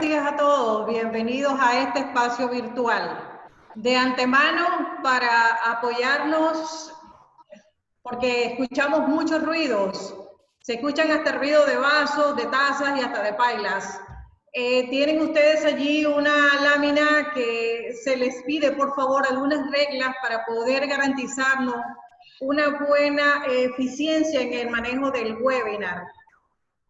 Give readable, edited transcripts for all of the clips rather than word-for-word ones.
días a todos. Bienvenidos a este espacio virtual. De antemano, para apoyarnos, porque escuchamos muchos ruidos. Se escuchan hasta el ruido de vasos, de tazas y hasta de pailas. Tienen ustedes allí una lámina que se les pide, por favor, algunas reglas para poder garantizarnos una buena eficiencia en el manejo del webinar.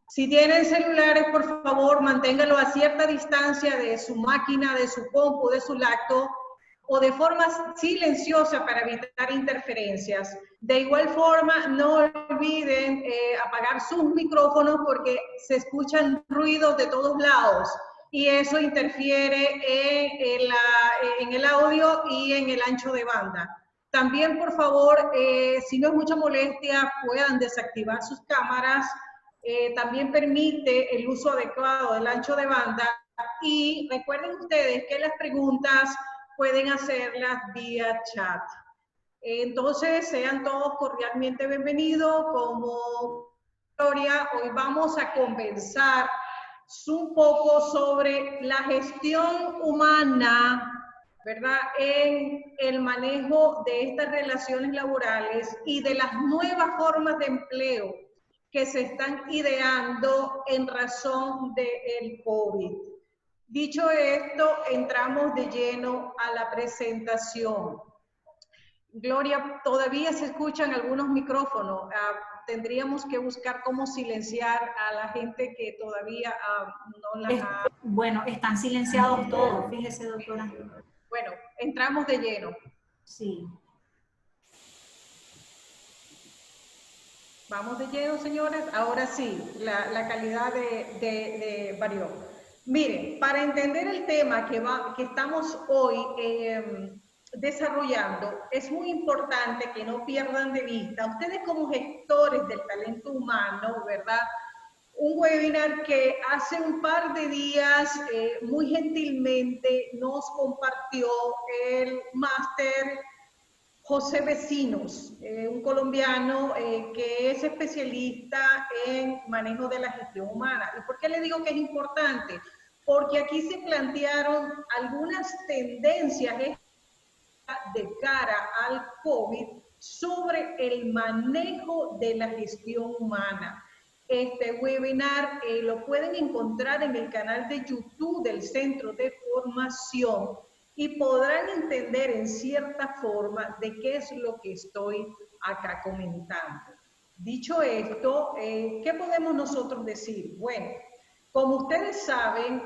Si tienen celulares, por favor, manténganlo a cierta distancia de su máquina, de su compu, de su laptop, o de forma silenciosa para evitar interferencias. De igual forma, no olviden apagar sus micrófonos porque se escuchan ruidos de todos lados y eso interfiere en el audio y en el ancho de banda. También, por favor, si no es mucha molestia, puedan desactivar sus cámaras. También permite el uso adecuado del ancho de banda y recuerden ustedes que las preguntas pueden hacerlas vía chat. Entonces, sean todos cordialmente bienvenidos. Como Gloria, hoy vamos a conversar un poco sobre la gestión humana, ¿verdad?, en el manejo de estas relaciones laborales y de las nuevas formas de empleo que se están ideando en razón del COVID. Dicho esto, entramos de lleno a la presentación. Gloria, todavía se escuchan algunos micrófonos. Tendríamos que buscar cómo silenciar a la gente que todavía no las ha... Bueno, están silenciados todos, fíjese, doctora. Bueno, entramos de lleno. Sí. Vamos de lleno, señores. Ahora sí, la calidad varió. Miren, para entender el tema que estamos hoy desarrollando, es muy importante que no pierdan de vista, ustedes como gestores del talento humano, ¿verdad?, un webinar que hace un par de días muy gentilmente nos compartió el máster José Vecinos, un colombiano que es especialista en manejo de la gestión humana. ¿Y por qué le digo que es importante? Porque aquí se plantearon algunas tendencias de cara al COVID sobre el manejo de la gestión humana. Este webinar lo pueden encontrar en el canal de YouTube del Centro de Formación y podrán entender en cierta forma de qué es lo que estoy acá comentando. Dicho esto, ¿qué podemos nosotros decir? Bueno, como ustedes saben,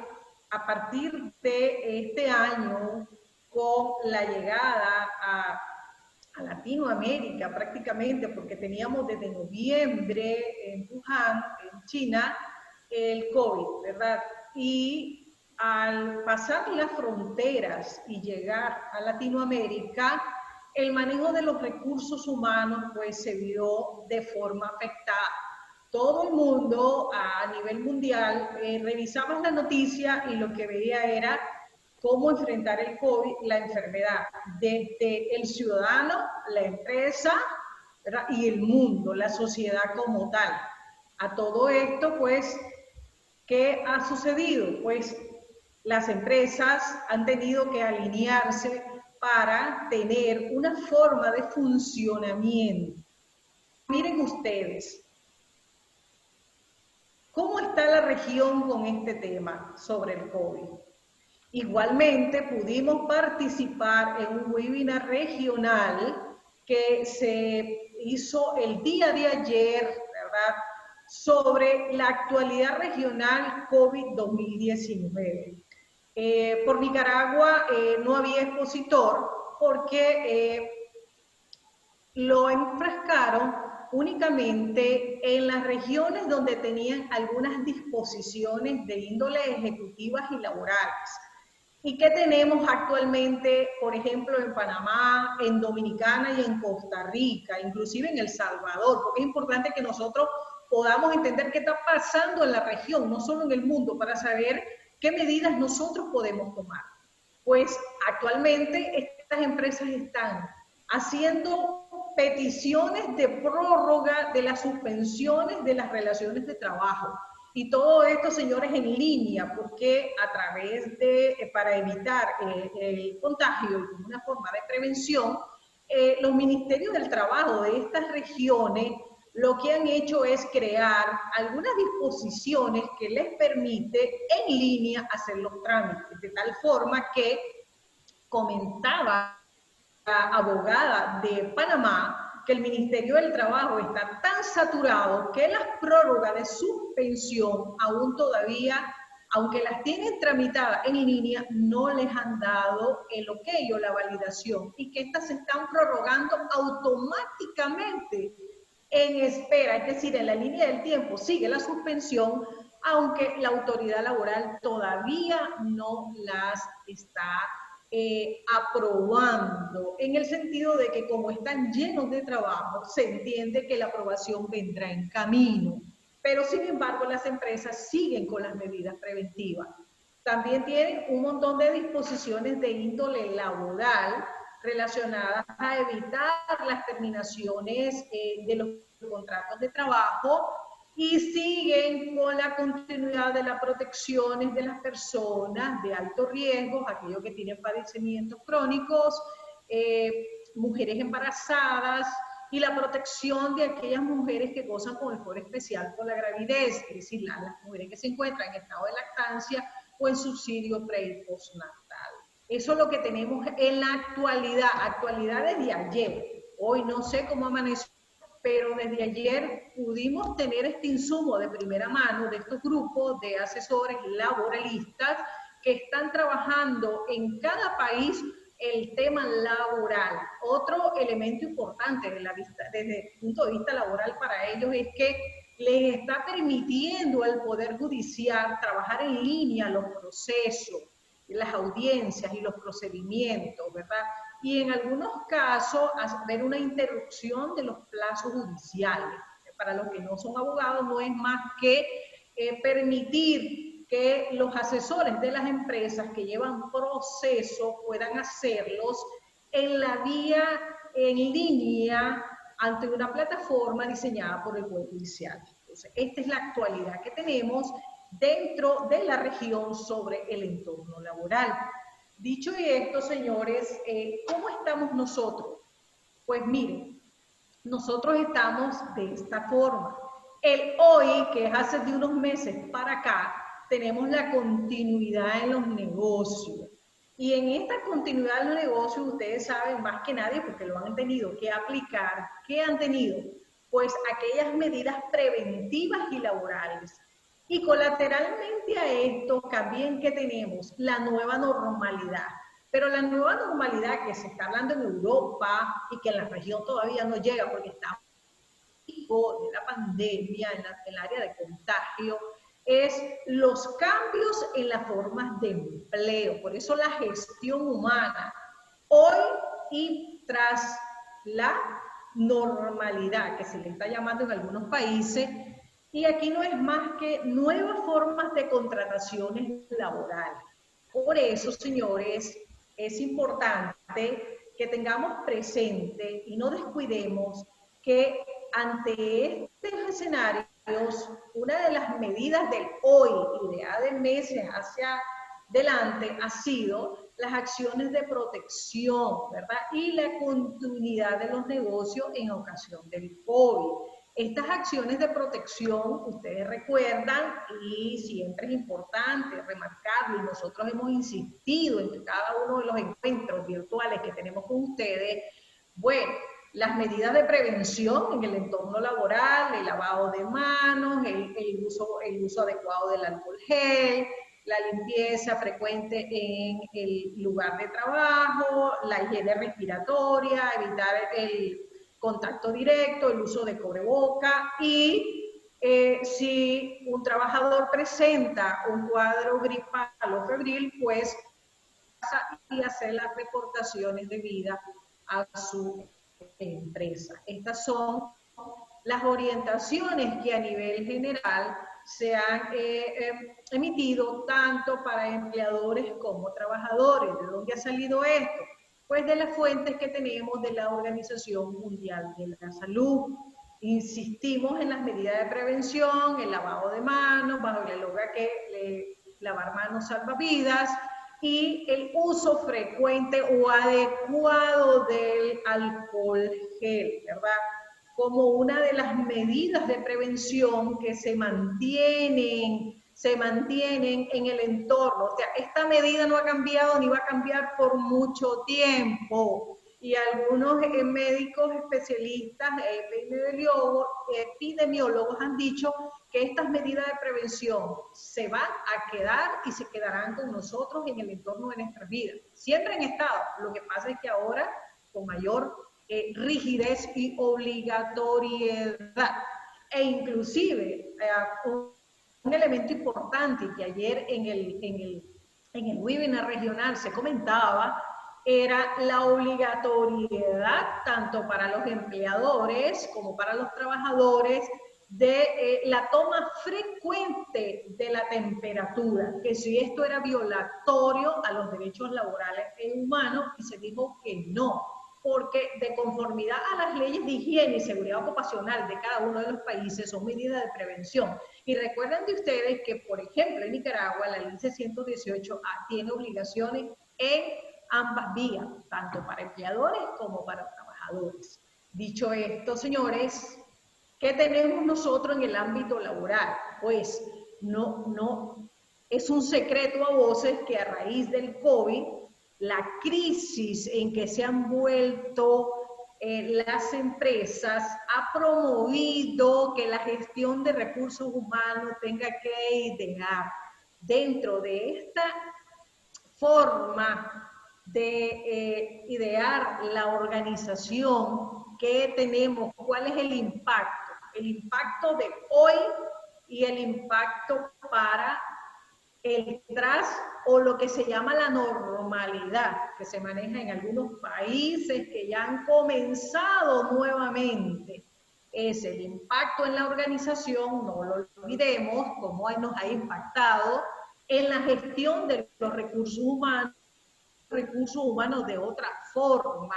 a partir de este año, con la llegada a Latinoamérica prácticamente, porque teníamos desde noviembre en Wuhan, en China, el COVID, ¿verdad? Y al pasar las fronteras y llegar a Latinoamérica, el manejo de los recursos humanos pues se vio de forma afectada. Todo el mundo a nivel mundial revisaba la noticia y lo que veía era cómo enfrentar el COVID, la enfermedad, desde el ciudadano, la empresa, ¿verdad?, y el mundo, la sociedad como tal. A todo esto, pues, ¿qué ha sucedido? Pues las empresas han tenido que alinearse para tener una forma de funcionamiento. Miren ustedes, ¿cómo está la región con este tema sobre el COVID? Igualmente pudimos participar en un webinar regional que se hizo el día de ayer, ¿verdad?, sobre la actualidad regional COVID 2019. Por Nicaragua no había expositor porque lo enfrascaron únicamente en las regiones donde tenían algunas disposiciones de índole ejecutivas y laborales. ¿Y qué tenemos actualmente, por ejemplo, en Panamá, en Dominicana y en Costa Rica, inclusive en El Salvador? Porque es importante que nosotros podamos entender qué está pasando en la región, no solo en el mundo, para saber qué medidas nosotros podemos tomar. Pues actualmente estas empresas están haciendo peticiones de prórroga de las suspensiones de las relaciones de trabajo. Y todo esto, señores, en línea, porque a través de, para evitar el contagio y como una forma de prevención, los ministerios del trabajo de estas regiones lo que han hecho es crear algunas disposiciones que les permite en línea hacer los trámites, de tal forma que comentaba la abogada de Panamá que el Ministerio del Trabajo está tan saturado que las prórrogas de suspensión aún todavía, aunque las tienen tramitadas en línea, no les han dado el ok o la validación y que estas se están prorrogando automáticamente en espera, es decir, en la línea del tiempo sigue la suspensión, aunque la autoridad laboral todavía no las está aprobando, en el sentido de que como están llenos de trabajo, se entiende que la aprobación vendrá en camino. Pero sin embargo, las empresas siguen con las medidas preventivas. También tienen un montón de disposiciones de índole laboral relacionadas a evitar las terminaciones de los contratos de trabajo y siguen con la continuidad de las protecciones de las personas de alto riesgo, aquellos que tienen padecimientos crónicos, mujeres embarazadas y la protección de aquellas mujeres que gozan con el foro especial por la gravidez, es decir, las mujeres que se encuentran en estado de lactancia o en subsidio pre y postnatal. Eso es lo que tenemos en la actualidad desde ayer. Hoy no sé cómo amaneció, pero desde ayer pudimos tener este insumo de primera mano de estos grupos de asesores laboralistas que están trabajando en cada país el tema laboral. Otro elemento importante desde el punto de vista laboral para ellos es que les está permitiendo al Poder Judicial trabajar en línea los procesos, las audiencias y los procedimientos, ¿verdad? Y en algunos casos haber una interrupción de los plazos judiciales. Para los que no son abogados no es más que permitir que los asesores de las empresas que llevan procesos puedan hacerlos en la vía en línea ante una plataforma diseñada por el Poder Judicial. Entonces, esta es la actualidad que tenemos dentro de la región sobre el entorno laboral. Dicho esto, señores, ¿cómo estamos nosotros? Pues miren, nosotros estamos de esta forma. El hoy, que es hace de unos meses para acá, tenemos la continuidad en los negocios. Y en esta continuidad de los negocios, ustedes saben más que nadie, porque lo han tenido que aplicar, ¿qué han tenido? Pues aquellas medidas preventivas y laborales. Y colateralmente a esto, también que tenemos la nueva normalidad. Pero la nueva normalidad que se está hablando en Europa y que en la región todavía no llega porque está de la pandemia en el área de contagio, es los cambios en las formas de empleo. Por eso la gestión humana, hoy y tras la normalidad, que se le está llamando en algunos países, y aquí no es más que nuevas formas de contrataciones laborales. Por eso, señores, es importante que tengamos presente y no descuidemos que ante estos escenarios, una de las medidas del hoy y de hace meses hacia adelante ha sido las acciones de protección, ¿verdad? Y la continuidad de los negocios en ocasión del COVID. Estas acciones de protección, ustedes recuerdan, y siempre es importante remarcarlo, y nosotros hemos insistido en cada uno de los encuentros virtuales que tenemos con ustedes, bueno, las medidas de prevención en el entorno laboral, el lavado de manos, el uso adecuado del alcohol gel, la limpieza frecuente en el lugar de trabajo, la higiene respiratoria, evitar el contacto directo, el uso de cubreboca y si un trabajador presenta un cuadro gripal o febril, pues y hacer las reportaciones debidas a su empresa. Estas son las orientaciones que a nivel general se han emitido tanto para empleadores como trabajadores. ¿De dónde ha salido esto? Pues de las fuentes que tenemos de la Organización Mundial de la Salud. Insistimos en las medidas de prevención, el lavado de manos, bajo el eslogan que lavar manos salva vidas, y el uso frecuente o adecuado del alcohol gel, ¿verdad? Como una de las medidas de prevención que se mantienen en el entorno. O sea, esta medida no ha cambiado ni va a cambiar por mucho tiempo. Y algunos médicos especialistas, epidemiólogos han dicho que estas medidas de prevención se van a quedar y se quedarán con nosotros en el entorno de nuestras vidas. Siempre han estado, lo que pasa es que ahora con mayor rigidez y obligatoriedad. E inclusive, un elemento importante que ayer en el webinar regional se comentaba, era la obligatoriedad tanto para los empleadores como para los trabajadores de la toma frecuente de la temperatura, que si esto era violatorio a los derechos laborales e humanos, y se dijo que no, porque de conformidad a las leyes de higiene y seguridad ocupacional de cada uno de los países son medidas de prevención. Y recuerden de ustedes que, por ejemplo, en Nicaragua la ley 618 tiene obligaciones en ambas vías, tanto para empleadores como para trabajadores. Dicho esto, señores, ¿qué tenemos nosotros en el ámbito laboral? Pues no es un secreto a voces que a raíz del COVID, la crisis en que se han vuelto las empresas ha promovido que la gestión de recursos humanos tenga que idear dentro de esta forma de idear la organización que tenemos, cuál es el impacto de hoy y el impacto para el tras o lo que se llama la normalidad, que se maneja en algunos países que ya han comenzado nuevamente. Es el impacto en la organización, no lo olvidemos, cómo nos ha impactado en la gestión de los recursos humanos de otra forma.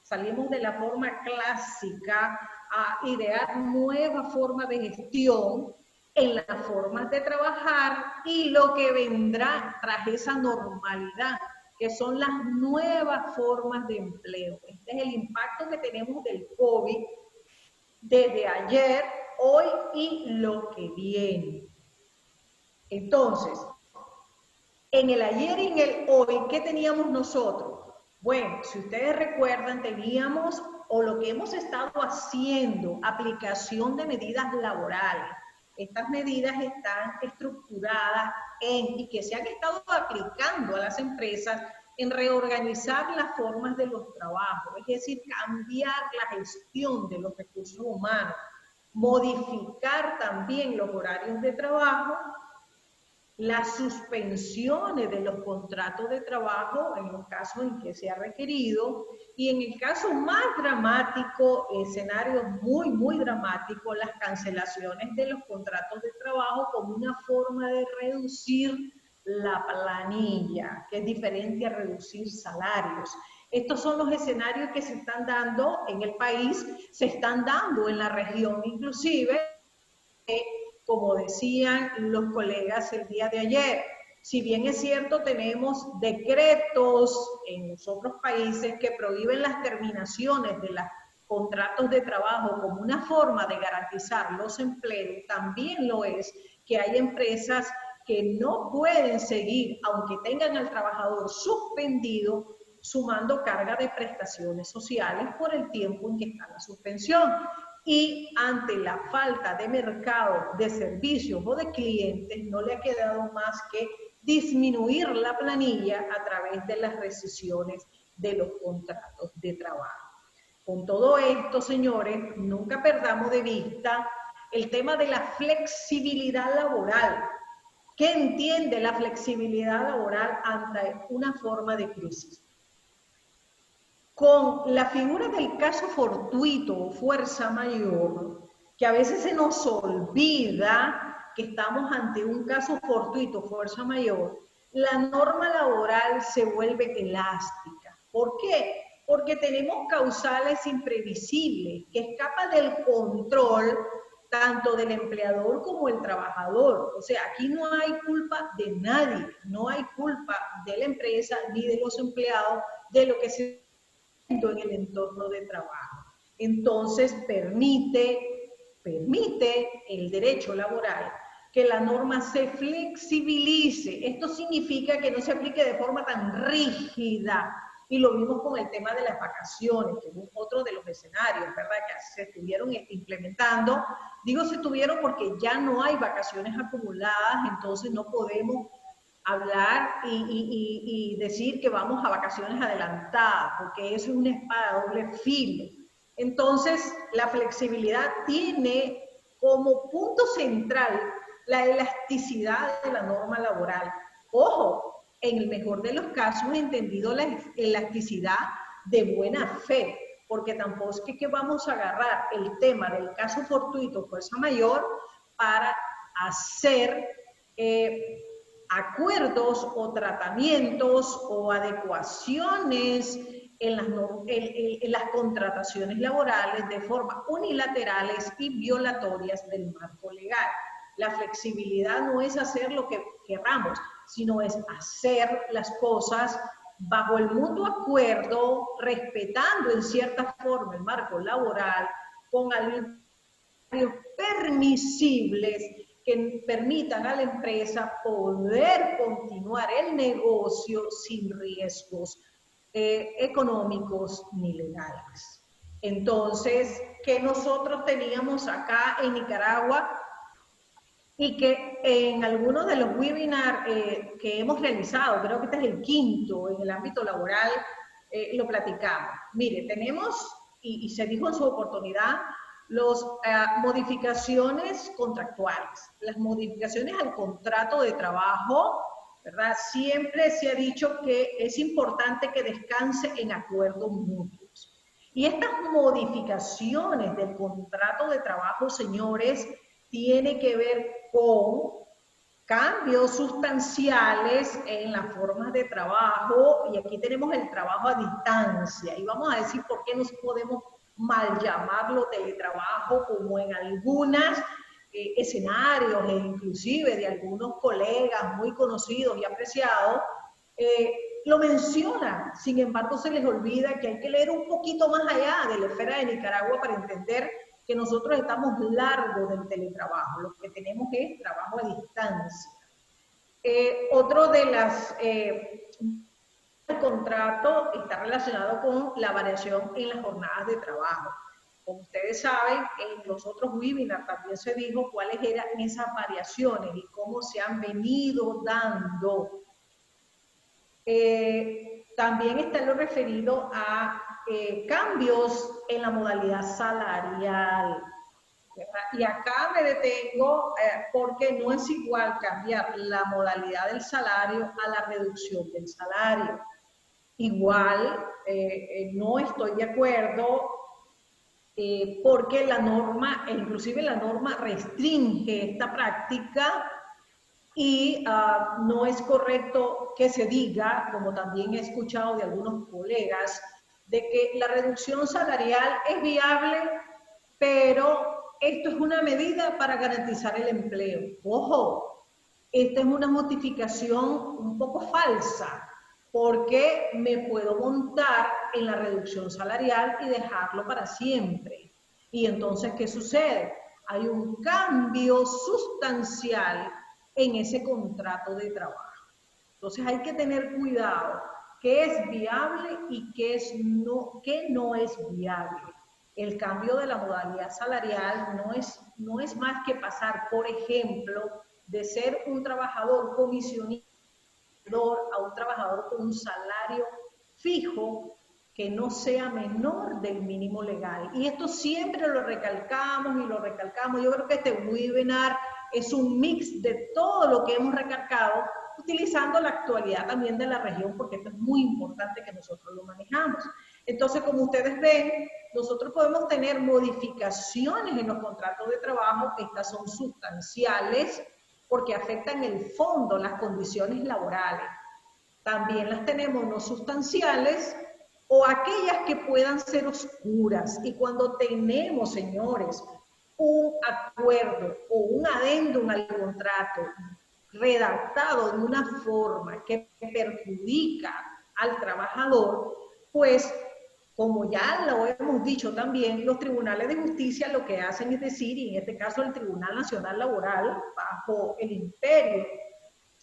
Salimos de la forma clásica a idear nuevas formas de gestión en las formas de trabajar y lo que vendrá tras esa normalidad, que son las nuevas formas de empleo. Este es el impacto que tenemos del COVID desde ayer, hoy y lo que viene. Entonces, en el ayer y en el hoy, ¿qué teníamos nosotros? Bueno, si ustedes recuerdan, teníamos, o lo que hemos estado haciendo, aplicación de medidas laborales. Estas medidas están estructuradas y que se han estado aplicando a las empresas en reorganizar las formas de los trabajos, es decir, cambiar la gestión de los recursos humanos, modificar también los horarios de trabajo, las suspensiones de los contratos de trabajo en los casos en que se ha requerido, y en el caso más dramático, escenarios muy dramáticos, las cancelaciones de los contratos de trabajo como una forma de reducir la planilla, que es diferente a reducir salarios. Estos son los escenarios que se están dando en el país, se están dando en la región, inclusive, como decían los colegas el día de ayer. Si bien es cierto, tenemos decretos en los otros países que prohíben las terminaciones de los contratos de trabajo como una forma de garantizar los empleos, también lo es que hay empresas que no pueden seguir, aunque tengan al trabajador suspendido, sumando carga de prestaciones sociales por el tiempo en que está la suspensión. Y ante la falta de mercado de servicios o de clientes, no le ha quedado más que disminuir la planilla a través de las rescisiones de los contratos de trabajo. Con todo esto, señores, nunca perdamos de vista el tema de la flexibilidad laboral. ¿Qué entiende la flexibilidad laboral ante una forma de crisis? Con la figura del caso fortuito o fuerza mayor, que a veces se nos olvida que estamos ante un caso fortuito, fuerza mayor, la norma laboral se vuelve elástica. ¿Por qué? porque tenemos causales imprevisibles que escapan del control tanto del empleador como del trabajador. O sea, aquí no hay culpa de nadie, no hay culpa de la empresa ni de los empleados de lo que se en el entorno de trabajo. Entonces, permite el derecho laboral que la norma se flexibilice. Esto significa que no se aplique de forma tan rígida. Y lo vimos con el tema de las vacaciones, que es otro de los escenarios, ¿verdad? Que se estuvieron implementando. Digo se tuvieron porque ya no hay vacaciones acumuladas, entonces no podemos hablar y decir que vamos a vacaciones adelantadas, porque eso es una espada de doble filo. Entonces, la flexibilidad tiene como punto central la elasticidad de la norma laboral. Ojo, en el mejor de los casos he entendido la elasticidad de buena fe, porque tampoco es que vamos a agarrar el tema del caso fortuito, fuerza mayor, para hacer acuerdos o tratamientos o adecuaciones en las contrataciones laborales de forma unilaterales y violatorias del marco legal. La flexibilidad no es hacer lo que queramos, sino es hacer las cosas bajo el mutuo acuerdo, respetando en cierta forma el marco laboral, con algo permisibles que permitan a la empresa poder continuar el negocio sin riesgos económicos ni legales. Entonces, que nosotros teníamos acá en Nicaragua y que en algunos de los webinars que hemos realizado, creo que este es el quinto en el ámbito laboral, lo platicamos. Mire, tenemos, y se dijo en su oportunidad, las modificaciones contractuales, las modificaciones al contrato de trabajo, ¿verdad? Siempre se ha dicho que es importante que descanse en acuerdos mutuos. Y estas modificaciones del contrato de trabajo, señores, tiene que ver con cambios sustanciales en las formas de trabajo, y aquí tenemos el trabajo a distancia, y vamos a decir por qué no podemos mal llamarlo teletrabajo, como en algunos escenarios, e inclusive de algunos colegas muy conocidos y apreciados, lo mencionan. Sin embargo, se les olvida que hay que leer un poquito más allá de la esfera de Nicaragua para entender que nosotros estamos largos del teletrabajo, lo que tenemos es trabajo a distancia. Otro de el contrato está relacionado con la variación en las jornadas de trabajo. Como ustedes saben, en los otros webinars también se dijo cuáles eran esas variaciones y cómo se han venido dando. También está lo referido a cambios en la modalidad salarial. Y acá me detengo porque no es igual cambiar la modalidad del salario a la reducción del salario. Igual no estoy de acuerdo porque la norma, inclusive la norma restringe esta práctica y no es correcto que se diga, como también he escuchado de algunos colegas, de que la reducción salarial es viable, pero esto es una medida para garantizar el empleo. Ojo, esta es una justificación un poco falsa, porque me puedo montar en la reducción salarial y dejarlo para siempre. Y entonces, ¿qué sucede? Hay un cambio sustancial en ese contrato de trabajo. Entonces hay que tener cuidado qué es viable y qué no es viable. El cambio de la modalidad salarial no es más que pasar, por ejemplo, de ser un trabajador comisionista a un trabajador con un salario fijo que no sea menor del mínimo legal. Y esto siempre lo recalcamos y lo recalcamos. Yo creo que este webinar es un mix de todo lo que hemos recalcado, utilizando la actualidad también de la región, porque esto es muy importante que nosotros lo manejamos. Entonces, como ustedes ven, nosotros podemos tener modificaciones en los contratos de trabajo, estas son sustanciales, porque afectan el fondo, las condiciones laborales. También las tenemos no sustanciales, o aquellas que puedan ser oscuras. Y cuando tenemos, señores, un acuerdo o un adendum al contrato redactado de una forma que perjudica al trabajador, pues como ya lo hemos dicho también, los tribunales de justicia lo que hacen es decir, y en este caso el Tribunal Nacional Laboral, bajo el imperio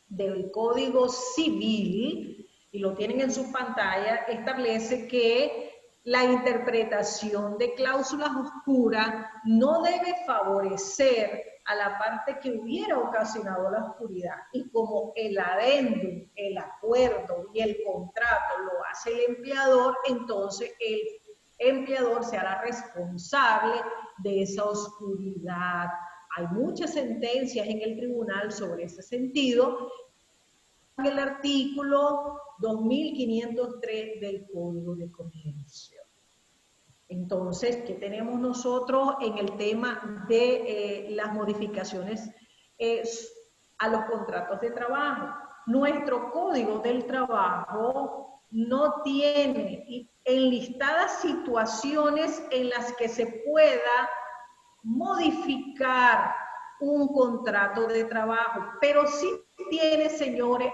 del Código Civil, y lo tienen en su pantalla, establece que la interpretación de cláusulas oscuras no debe favorecer a la parte que hubiera ocasionado la oscuridad. Y como el adendum, el acuerdo y el contrato lo hace el empleador, entonces el empleador se hará responsable de esa oscuridad. Hay muchas sentencias en el tribunal sobre ese sentido. El artículo 2503 del Código de Comercio. Entonces, ¿qué tenemos nosotros en el tema de las modificaciones a los contratos de trabajo? Nuestro Código del Trabajo no tiene enlistadas situaciones en las que se pueda modificar un contrato de trabajo, pero sí tiene, señores,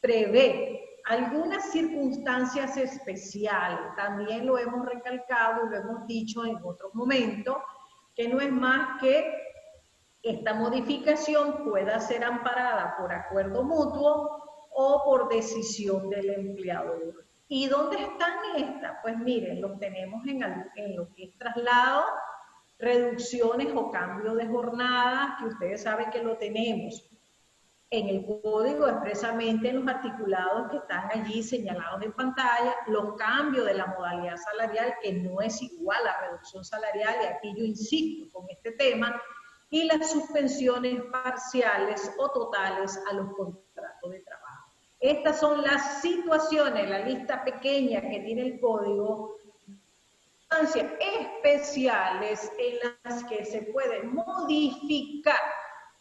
prevé algunas circunstancias especiales. También lo hemos recalcado y lo hemos dicho en otros momentos, que no es más que esta modificación pueda ser amparada por acuerdo mutuo o por decisión del empleador. ¿Y dónde están estas? Pues miren, los tenemos en lo que es traslado, reducciones o cambio de jornada, que ustedes saben que lo tenemos en el código expresamente en los articulados que están allí señalados en pantalla, los cambios de la modalidad salarial, que no es igual a reducción salarial, y aquí yo insisto con este tema, y las suspensiones parciales o totales a los contratos de trabajo. Estas son las situaciones, la lista pequeña que tiene el código, especiales en las que se puede modificar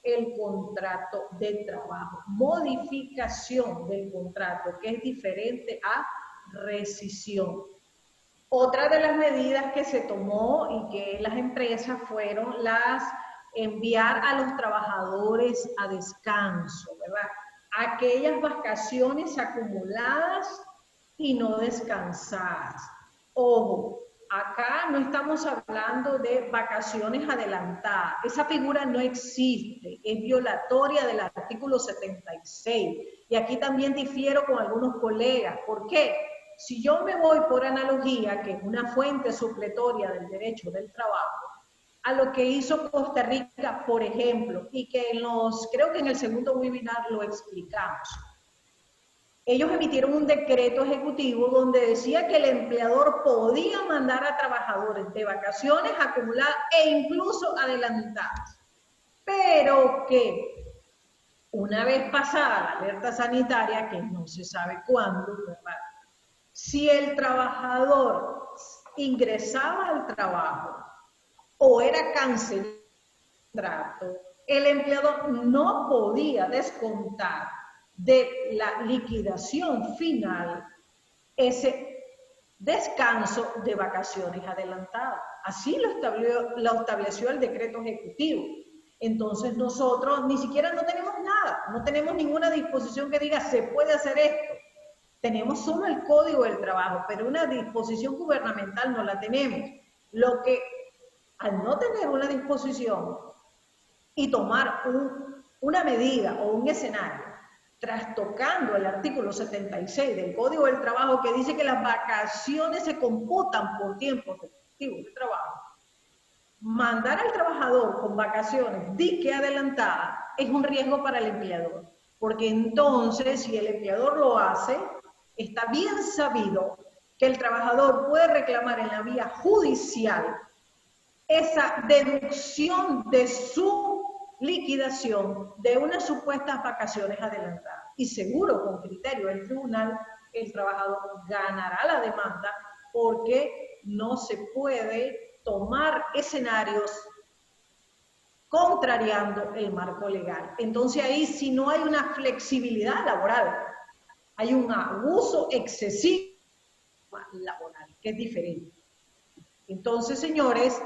el contrato de trabajo. Modificación del contrato, que es diferente a rescisión. Otra de las medidas que se tomó y que las empresas fueron las enviar a los trabajadores a descanso, ¿verdad? Aquellas vacaciones acumuladas y no descansadas. Ojo, acá no estamos hablando de vacaciones adelantadas. Esa figura no existe, es violatoria del artículo 76. Y aquí también difiero con algunos colegas. ¿Por qué? Si yo me voy por analogía, que es una fuente supletoria del derecho del trabajo, a lo que hizo Costa Rica, por ejemplo, y que creo que en el segundo webinar lo explicamos. Ellos emitieron un decreto ejecutivo donde decía que el empleador podía mandar a trabajadores de vacaciones acumuladas e incluso adelantadas, pero que una vez pasada la alerta sanitaria, que no se sabe cuándo, ¿verdad? Si el trabajador ingresaba al trabajo o era cancelado el contrato, el empleador no podía descontar de la liquidación final ese descanso de vacaciones adelantadas. Así lo estableció el decreto ejecutivo. Entonces nosotros ni siquiera no tenemos nada, no tenemos ninguna disposición que diga se puede hacer esto. Tenemos solo el Código del Trabajo, pero una disposición gubernamental no la tenemos. Lo que, al no tener una disposición y tomar una medida o un escenario, trastocando el artículo 76 del Código del Trabajo, que dice que las vacaciones se computan por tiempo efectivo de trabajo, mandar al trabajador con vacaciones dique adelantada es un riesgo para el empleador, porque entonces si el empleador lo hace, está bien sabido que el trabajador puede reclamar en la vía judicial esa deducción de su liquidación de unas supuestas vacaciones adelantadas. Y seguro, con criterio del tribunal, el trabajador ganará la demanda porque no se puede tomar escenarios contrariando el marco legal. Entonces ahí, si no hay una flexibilidad laboral, hay un abuso excesivo laboral, que es diferente. Entonces, señores,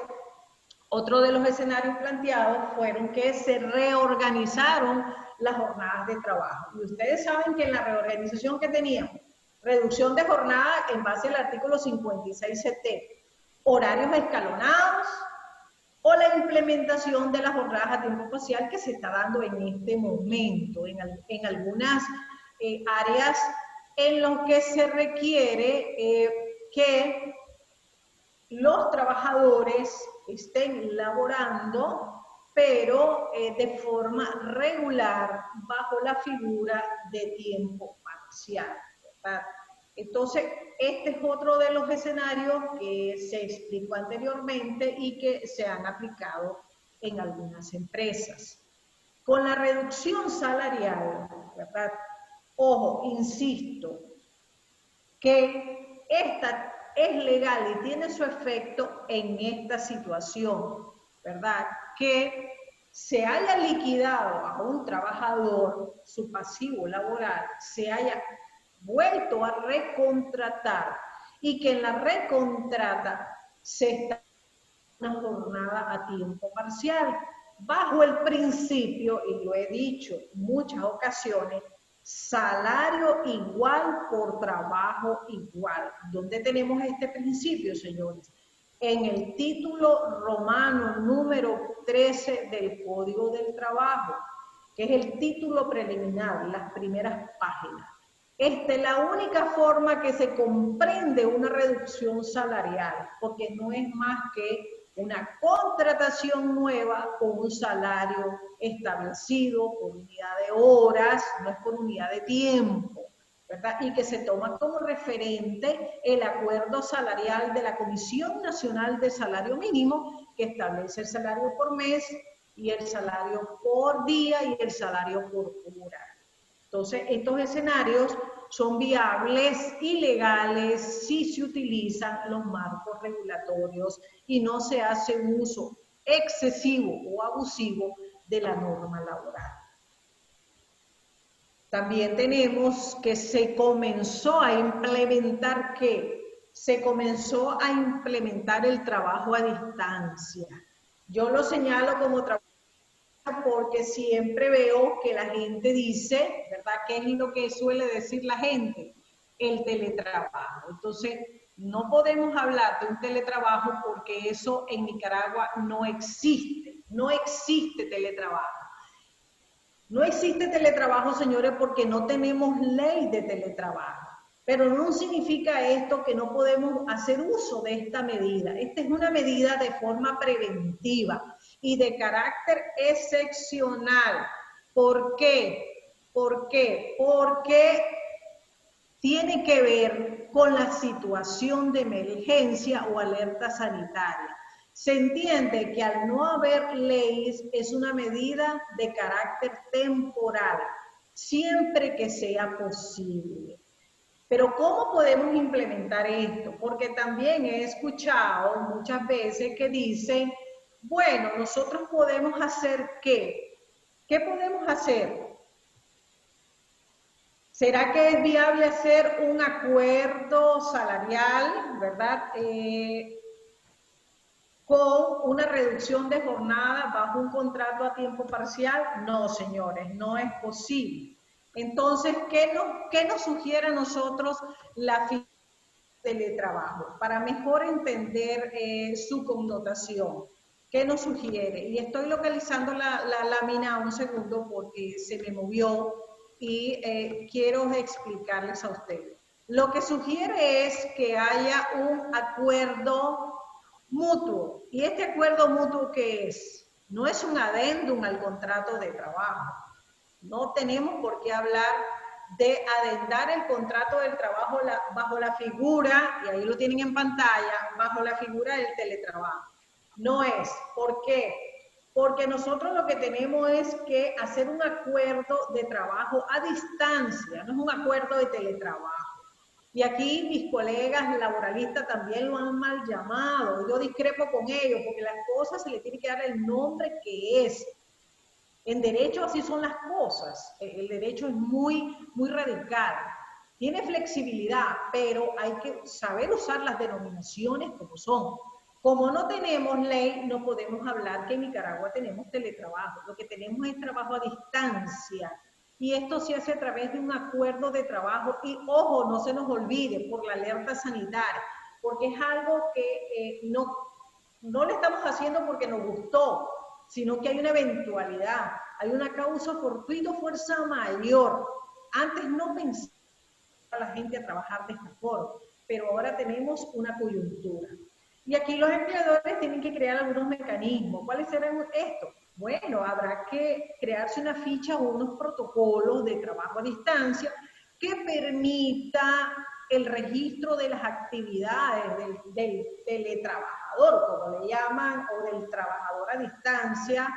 otro de los escenarios planteados fueron que se reorganizaron las jornadas de trabajo. Y ustedes saben que en la reorganización que teníamos, reducción de jornada en base al artículo 56CT, horarios escalonados o la implementación de las jornadas a tiempo parcial que se está dando en este momento en algunas áreas en las que se requiere que los trabajadores estén laborando, pero de forma regular bajo la figura de tiempo parcial, ¿verdad? Entonces, este es otro de los escenarios que se explicó anteriormente y que se han aplicado en algunas empresas. Con la reducción salarial, ¿verdad? Ojo, insisto, que esta es legal y tiene su efecto en esta situación, ¿verdad? Que se haya liquidado a un trabajador su pasivo laboral, se haya vuelto a recontratar y que en la recontrata se está una jornada a tiempo parcial, bajo el principio, y lo he dicho en muchas ocasiones, salario igual por trabajo igual. ¿Dónde tenemos este principio, señores? En el título romano número 13 del Código del Trabajo, que es el título preliminar, las primeras páginas. Esta es la única forma que se comprende una reducción salarial, porque no es más que una contratación nueva con un salario establecido por unidad de horas, no es por unidad de tiempo, ¿verdad? Y que se toma como referente el acuerdo salarial de la Comisión Nacional de Salario Mínimo, que establece el salario por mes y el salario por día y el salario por hora. Entonces, estos escenarios son viables y legales si se utilizan los marcos regulatorios y no se hace un uso excesivo o abusivo de la norma laboral. También tenemos que se comenzó a implementar, ¿qué? Se comenzó a implementar el trabajo a distancia. Yo lo señalo como trabajo porque siempre veo que la gente dice, ¿verdad? ¿Qué es lo que suele decir la gente? El teletrabajo. Entonces, no podemos hablar de un teletrabajo porque eso en Nicaragua no existe. No existe teletrabajo. No existe teletrabajo, señores, porque no tenemos ley de teletrabajo. Pero no significa esto que no podemos hacer uso de esta medida. Esta es una medida de forma preventiva y de carácter excepcional. ¿Por qué? ¿Por qué? Porque tiene que ver con la situación de emergencia o alerta sanitaria. Se entiende que al no haber leyes es una medida de carácter temporal, siempre que sea posible. Pero ¿cómo podemos implementar esto? Porque también he escuchado muchas veces que dicen, bueno, nosotros podemos hacer ¿qué? ¿Qué podemos hacer? ¿Será que es viable hacer un acuerdo salarial, verdad? Con una reducción de jornada bajo un contrato a tiempo parcial? No, señores, no es posible. Entonces, ¿qué nos sugiere a nosotros la figura del teletrabajo? Para mejor entender su connotación, ¿qué nos sugiere? Y estoy localizando la lámina un segundo porque se me movió y quiero explicarles a ustedes. Lo que sugiere es que haya un acuerdo mutuo. ¿Y este acuerdo mutuo qué es? No es un adendum al contrato de trabajo. No tenemos por qué hablar de adendar el contrato del trabajo bajo la figura, y ahí lo tienen en pantalla, bajo la figura del teletrabajo. No es. ¿Por qué? Porque nosotros lo que tenemos es que hacer un acuerdo de trabajo a distancia, no es un acuerdo de teletrabajo. Y aquí mis colegas laboralistas también lo han mal llamado. Yo discrepo con ellos porque las cosas se le tiene que dar el nombre que es. En derecho así son las cosas. El derecho es muy radical. tiene flexibilidad, pero hay que saber usar las denominaciones como son. Como no tenemos ley, no podemos hablar que en Nicaragua tenemos teletrabajo. Lo que tenemos es trabajo a distancia. Y esto se hace a través de un acuerdo de trabajo. Y ojo, no se nos olvide, por la alerta sanitaria, porque es algo que no le estamos haciendo porque nos gustó, sino que hay una eventualidad, hay una causa fortuita, fuerza mayor. Antes no pensaba la gente a trabajar de esta forma, pero ahora tenemos una coyuntura. Y aquí los empleadores tienen que crear algunos mecanismos. ¿Cuáles serán estos? Bueno, habrá que crearse una ficha o unos protocolos de trabajo a distancia que permita el registro de las actividades del teletrabajador, como le llaman, o del trabajador a distancia,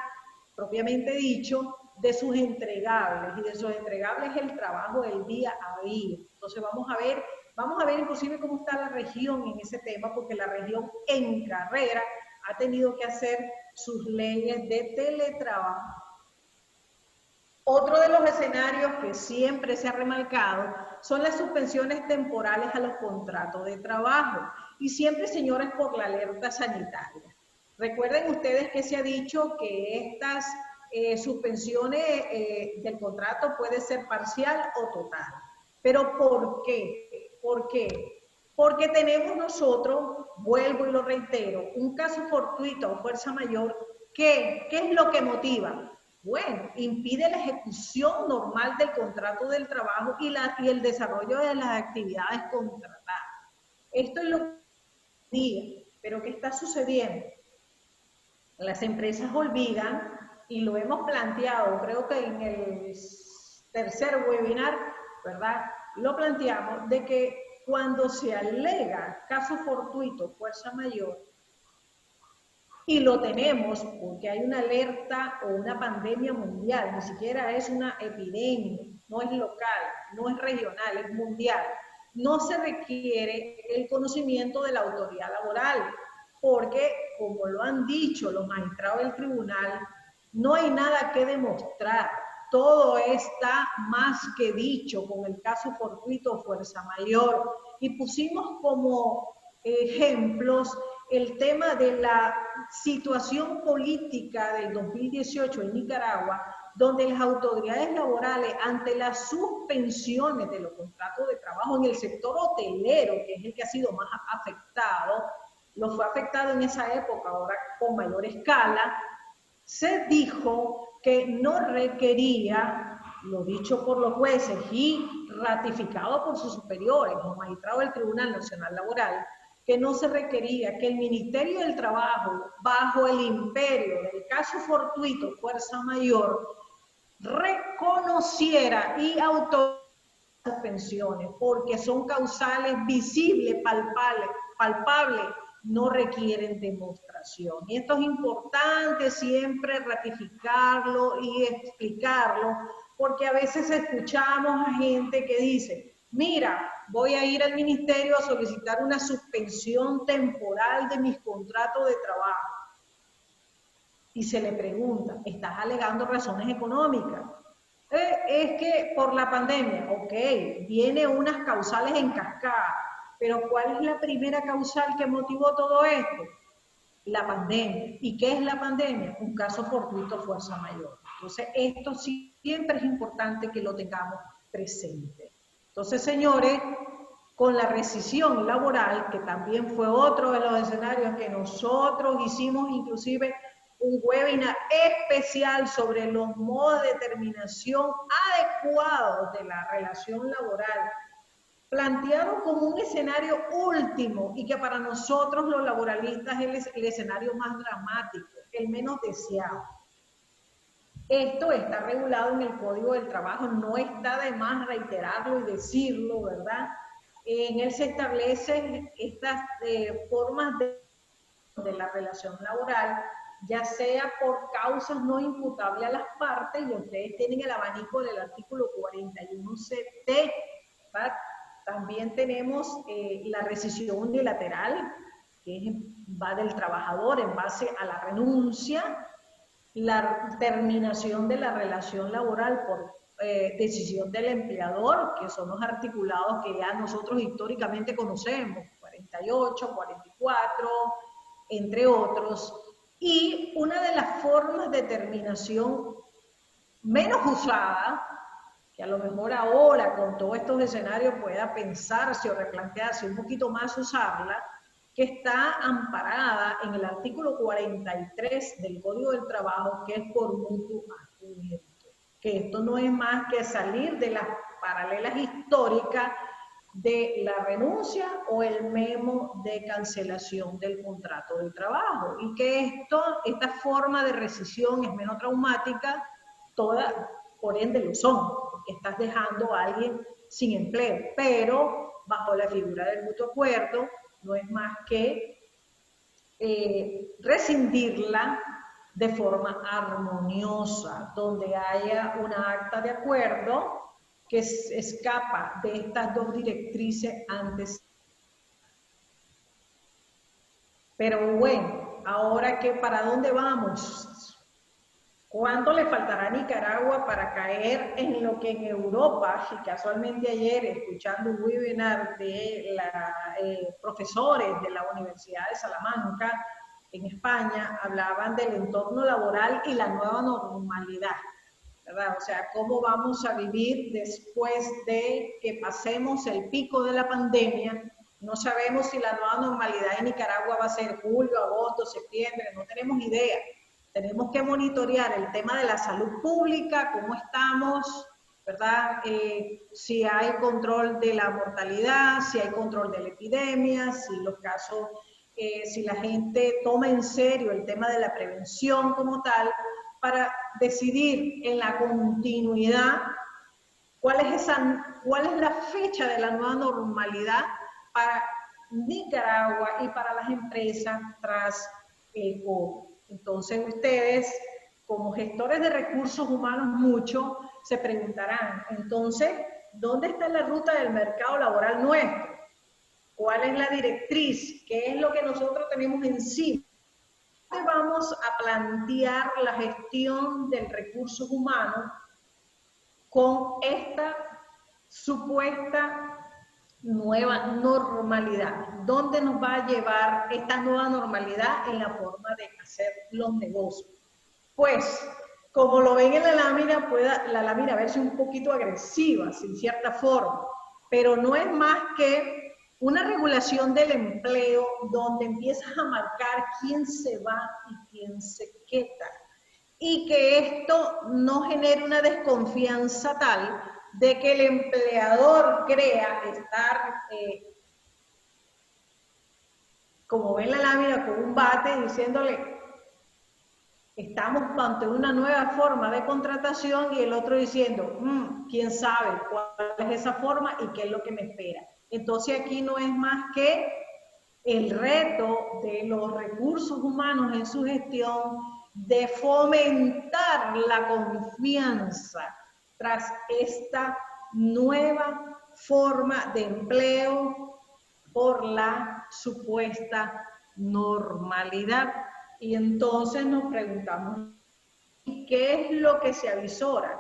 propiamente dicho, de sus entregables, y de sus entregables el trabajo del día a día. Entonces vamos a ver inclusive cómo está la región en ese tema, porque la región en carrera ha tenido que hacer sus leyes de teletrabajo. Otro de los escenarios que siempre se ha remarcado son las suspensiones temporales a los contratos de trabajo, y siempre, señores, por la alerta sanitaria. Recuerden ustedes que se ha dicho que estas suspensiones del contrato puede ser parcial o total. ¿Pero por qué? ¿Por qué? Porque tenemos nosotros, vuelvo y lo reitero, un caso fortuito o fuerza mayor. ¿Qué es lo que motiva? Bueno, impide la ejecución normal del contrato del trabajo y el desarrollo de las actividades contratadas. Esto es lo que diga, pero ¿qué está sucediendo? Las empresas olvidan, y lo hemos planteado, creo que en el tercer webinar, ¿verdad? Lo planteamos, de que cuando se alega caso fortuito, fuerza mayor, y lo tenemos porque hay una alerta o una pandemia mundial, ni siquiera es una epidemia, no es local, no es regional, es mundial. No se requiere el conocimiento de la autoridad laboral, porque, como lo han dicho los magistrados del tribunal, no hay nada que demostrar. Todo está más que dicho con el caso fortuito fuerza mayor. Y pusimos como ejemplos el tema de la situación política del 2018 en Nicaragua, donde las autoridades laborales, ante las suspensiones de los contratos de trabajo en el sector hotelero, que es el que ha sido más afectado, lo fue afectado en esa época, ahora con mayor escala, se dijo que no requería, lo dicho por los jueces y ratificado por sus superiores, los magistrados del Tribunal Nacional Laboral, que no se requería que el Ministerio del Trabajo, bajo el imperio del caso fortuito, fuerza mayor, reconociera y autorizara suspensiones, porque son causales visibles, palpables, no requieren demostración. Y esto es importante siempre ratificarlo y explicarlo, porque a veces escuchamos a gente que dice, mira, voy a ir al ministerio a solicitar una suspensión temporal de mis contratos de trabajo. Y se le pregunta, ¿estás alegando razones económicas? Es que por la pandemia, ok, viene unas causales en cascada, pero ¿cuál es la primera causal que motivó todo esto? La pandemia. ¿Y qué es la pandemia? Un caso fortuito fuerza mayor. Entonces, esto siempre es importante que lo tengamos presente. Entonces, señores, con la rescisión laboral, que también fue otro de los escenarios que nosotros hicimos, inclusive un webinar especial sobre los modos de determinación adecuados de la relación laboral, planteado como un escenario último y que para nosotros los laboralistas es el escenario más dramático, el menos deseado. Esto está regulado en el Código del Trabajo, no está de más reiterarlo y decirlo, ¿verdad? En él se establecen estas formas de la relación laboral, ya sea por causas no imputables a las partes, y ustedes tienen el abanico del artículo 41CT, ¿verdad? También tenemos la rescisión unilateral, que va del trabajador en base a la renuncia, la terminación de la relación laboral por decisión del empleador, que son los articulados que ya nosotros históricamente conocemos, 48, 44, entre otros. Y una de las formas de terminación menos usada, que a lo mejor ahora con todos estos escenarios pueda pensarse o replantearse un poquito más usarla, que está amparada en el artículo 43 del Código del Trabajo, que es por mutuo acuerdo. Que esto no es más que salir de las paralelas históricas de la renuncia o el memo de cancelación del contrato de trabajo, y que esta forma de rescisión es menos traumática, toda, por ende lo son, porque estás dejando a alguien sin empleo, pero bajo la figura del mutuo acuerdo no es más que rescindirla de forma armoniosa, donde haya una acta de acuerdo que escapa de estas dos directrices antes. Pero bueno, ahora que ¿para dónde vamos? ¿Cuánto le faltará a Nicaragua para caer en lo que en Europa, y casualmente ayer escuchando un webinar de profesores de la Universidad de Salamanca en España, hablaban del entorno laboral y la nueva normalidad, ¿verdad? O sea, cómo vamos a vivir después de que pasemos el pico de la pandemia. No sabemos si la nueva normalidad en Nicaragua va a ser julio, agosto, septiembre, no tenemos idea. Tenemos que monitorear el tema de la salud pública, cómo estamos, ¿verdad? Si hay control de la mortalidad, si hay control de la epidemia, si los casos, si la gente toma en serio el tema de la prevención como tal, para decidir en la continuidad cuál es la fecha de la nueva normalidad para Nicaragua y para las empresas tras el COVID. Entonces ustedes, como gestores de recursos humanos, muchos se preguntarán, entonces, ¿dónde está la ruta del mercado laboral nuestro? ¿Cuál es la directriz? ¿Qué es lo que nosotros tenemos encima? ¿Dónde vamos a plantear la gestión del recurso humano con esta supuesta nueva normalidad? ¿Dónde nos va a llevar esta nueva normalidad en la forma de hacer los negocios? Pues, como lo ven en la lámina, puede la lámina verse un poquito agresiva, sin cierta forma, pero no es más que una regulación del empleo donde empiezas a marcar quién se va y quién se queda. Y que esto no genere una desconfianza tal de que el empleador crea estar, como ven la lámina, con un bate diciéndole, estamos ante una nueva forma de contratación, y el otro diciendo, quién sabe cuál es esa forma y qué es lo que me espera. Entonces aquí no es más que el reto de los recursos humanos en su gestión de fomentar la confianza tras esta nueva forma de empleo por la supuesta normalidad. Y entonces nos preguntamos, ¿qué es lo que se avisora?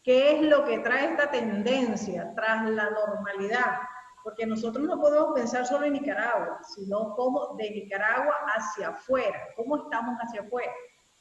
¿Qué es lo que trae esta tendencia tras la normalidad? Porque nosotros no podemos pensar solo en Nicaragua, sino como de Nicaragua hacia afuera. ¿Cómo estamos hacia afuera?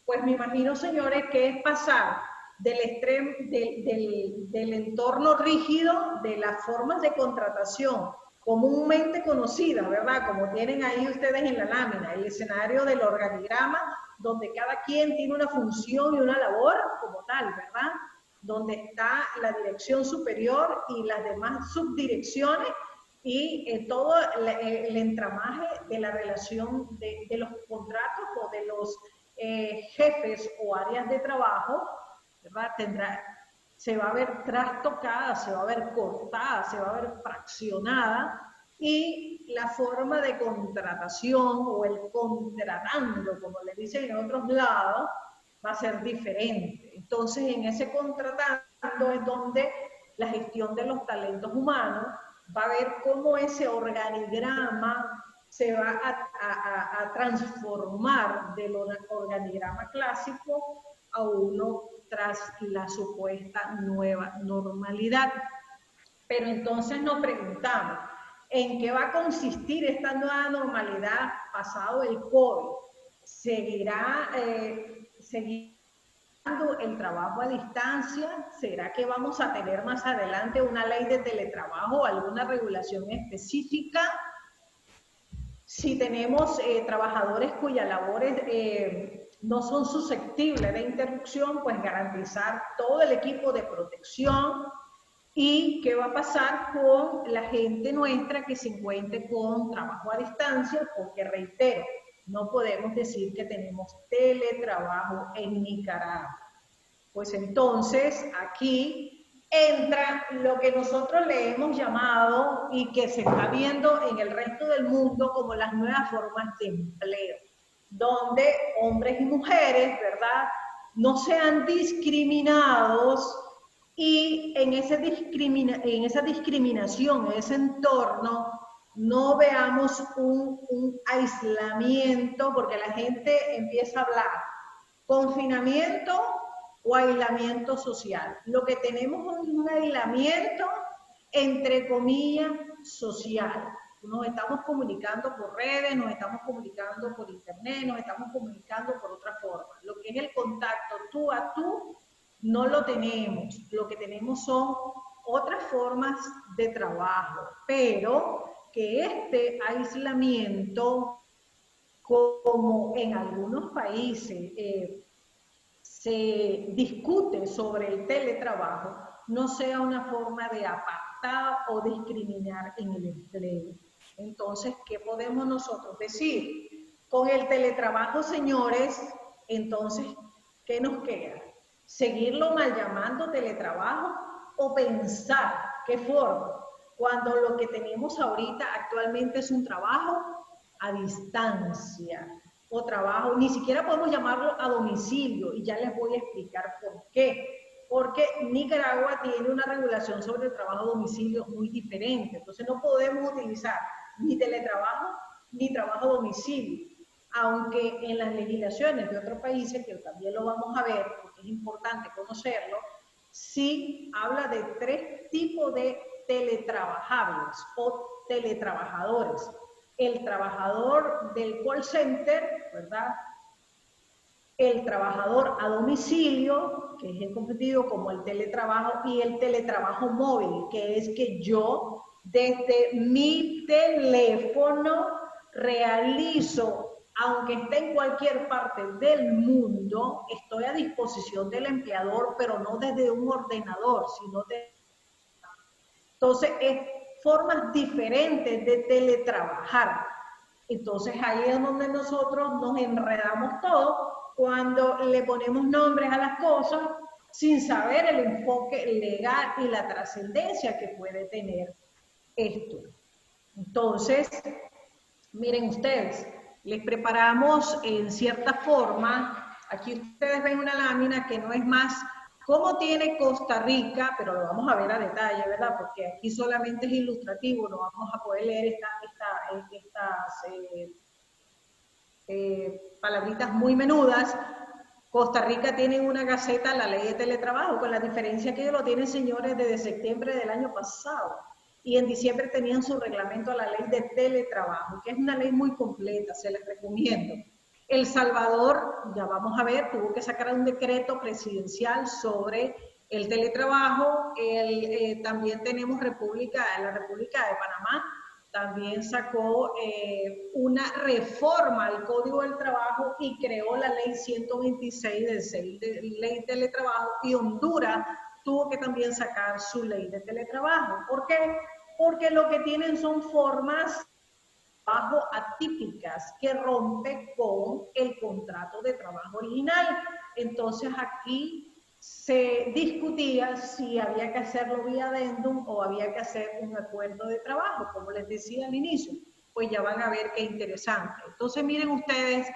Pues me imagino, señores, que es pasar del extremo, del entorno rígido de las formas de contratación comúnmente conocidas, ¿verdad? Como tienen ahí ustedes en la lámina, el escenario del organigrama, donde cada quien tiene una función y una labor como tal, ¿verdad? Donde está la dirección superior y las demás subdirecciones, y todo el entramaje de la relación de los contratos o de los jefes o áreas de trabajo, ¿verdad? Se va a ver trastocada, se va a ver cortada, se va a ver fraccionada, y la forma de contratación o el contratando, como le dicen en otros lados, va a ser diferente. Entonces, en ese contratando es donde la gestión de los talentos humanos va a ver cómo ese organigrama se va a transformar del organigrama clásico a uno tras la supuesta nueva normalidad. Pero entonces nos preguntamos, ¿en qué va a consistir esta nueva normalidad pasado el COVID? ¿Seguirá el trabajo a distancia? ¿Será que vamos a tener más adelante una ley de teletrabajo o alguna regulación específica? Si tenemos trabajadores cuyas labores no son susceptibles de interrupción, pues garantizar todo el equipo de protección. ¿Y qué va a pasar con la gente nuestra que se encuentre con trabajo a distancia? Porque reitero, no podemos decir que tenemos teletrabajo en Nicaragua. Pues entonces aquí entra lo que nosotros le hemos llamado y que se está viendo en el resto del mundo como las nuevas formas de empleo, donde hombres y mujeres, ¿verdad?, no sean discriminados y en esa discriminación, en ese entorno, no veamos un aislamiento, porque la gente empieza a hablar confinamiento o aislamiento social. Lo que tenemos es un aislamiento, entre comillas, social. Nos estamos comunicando por redes, nos estamos comunicando por internet, nos estamos comunicando por otra forma. Lo que es el contacto tú a tú, no lo tenemos. Lo que tenemos son otras formas de trabajo, pero que este aislamiento, como en algunos países se discute sobre el teletrabajo, no sea una forma de apartar o discriminar en el empleo. Entonces, ¿qué podemos nosotros decir? Con el teletrabajo, señores, entonces, ¿qué nos queda? ¿Seguirlo mal llamando teletrabajo o pensar qué forma? Cuando lo que tenemos ahorita actualmente es un trabajo a distancia o trabajo, ni siquiera podemos llamarlo a domicilio, y ya les voy a explicar por qué. Porque Nicaragua tiene una regulación sobre el trabajo a domicilio muy diferente, entonces no podemos utilizar ni teletrabajo ni trabajo a domicilio, aunque en las legislaciones de otros países, que también lo vamos a ver, porque es importante conocerlo, sí habla de 3 tipos de teletrabajables o teletrabajadores. El trabajador del call center, ¿verdad? El trabajador a domicilio, que es comprendido como el teletrabajo, y el teletrabajo móvil, que es que yo desde mi teléfono realizo, aunque esté en cualquier parte del mundo, estoy a disposición del empleador, pero no desde un ordenador, sino de... Entonces, es formas diferentes de teletrabajar. Entonces, ahí es donde nosotros nos enredamos todos cuando le ponemos nombres a las cosas sin saber el enfoque legal y la trascendencia que puede tener esto. Entonces, miren ustedes, les preparamos en cierta forma, aquí ustedes ven una lámina que no es más cómo tiene Costa Rica, pero lo vamos a ver a detalle, ¿verdad? Porque aquí solamente es ilustrativo, no vamos a poder leer estas palabritas muy menudas. Costa Rica tiene una gaceta, la ley de teletrabajo, con la diferencia que ellos lo tienen, señores, desde septiembre del año pasado. Y en diciembre tenían su reglamento a la ley de teletrabajo, que es una ley muy completa, se les recomiendo. El Salvador, ya vamos a ver, tuvo que sacar un decreto presidencial sobre el teletrabajo. También tenemos la República de Panamá, también sacó una reforma al Código del Trabajo y creó la ley 126 de ley de teletrabajo, y Honduras tuvo que también sacar su ley de teletrabajo. ¿Por qué? Porque lo que tienen son formas de trabajo atípicas que rompen con el contrato de trabajo original. Entonces aquí se discutía si había que hacerlo vía adendum o había que hacer un acuerdo de trabajo, como les decía al inicio. Pues ya van a ver qué interesante. Entonces miren ustedes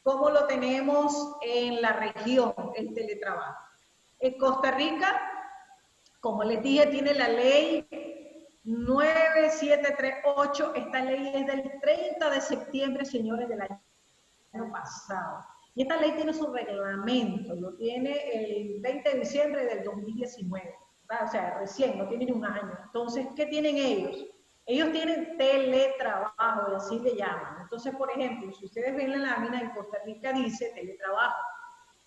cómo lo tenemos en la región, el teletrabajo. En Costa Rica, como les dije, tiene la ley 9738. Esta ley es del 30 de septiembre, señores, del año pasado. Y esta ley tiene su reglamento, lo tiene el 20 de diciembre del 2019, ¿verdad? O sea, recién, no tiene ni un año. Entonces, ¿qué tienen ellos? Ellos tienen teletrabajo, y así le llaman. Entonces, por ejemplo, si ustedes ven la lámina, en Costa Rica dice teletrabajo.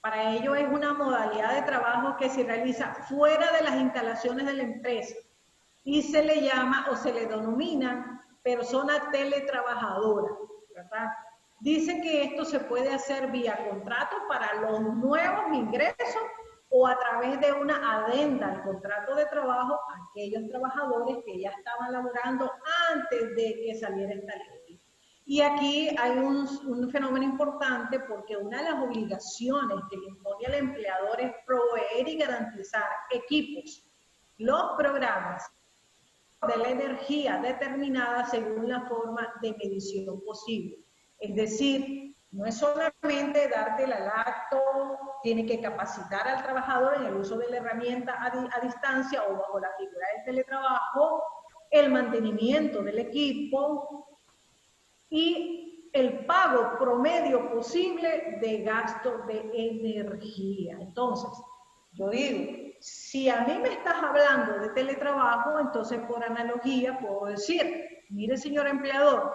Para ello es una modalidad de trabajo que se realiza fuera de las instalaciones de la empresa y se le llama o se le denomina persona teletrabajadora, ¿verdad? Dice que esto se puede hacer vía contrato para los nuevos ingresos o a través de una adenda al contrato de trabajo a aquellos trabajadores que ya estaban laborando antes de que saliera esta ley. Y aquí hay un fenómeno importante porque una de las obligaciones que le impone al empleador es proveer y garantizar equipos, los programas de la energía determinada según la forma de medición posible. Es decir, no es solamente darte la lacto, tiene que capacitar al trabajador en el uso de la herramienta a distancia o bajo la figura del teletrabajo, el mantenimiento del equipo y el pago promedio posible de gasto de energía. Entonces, yo digo, si a mí me estás hablando de teletrabajo, entonces por analogía puedo decir, mire señor empleador,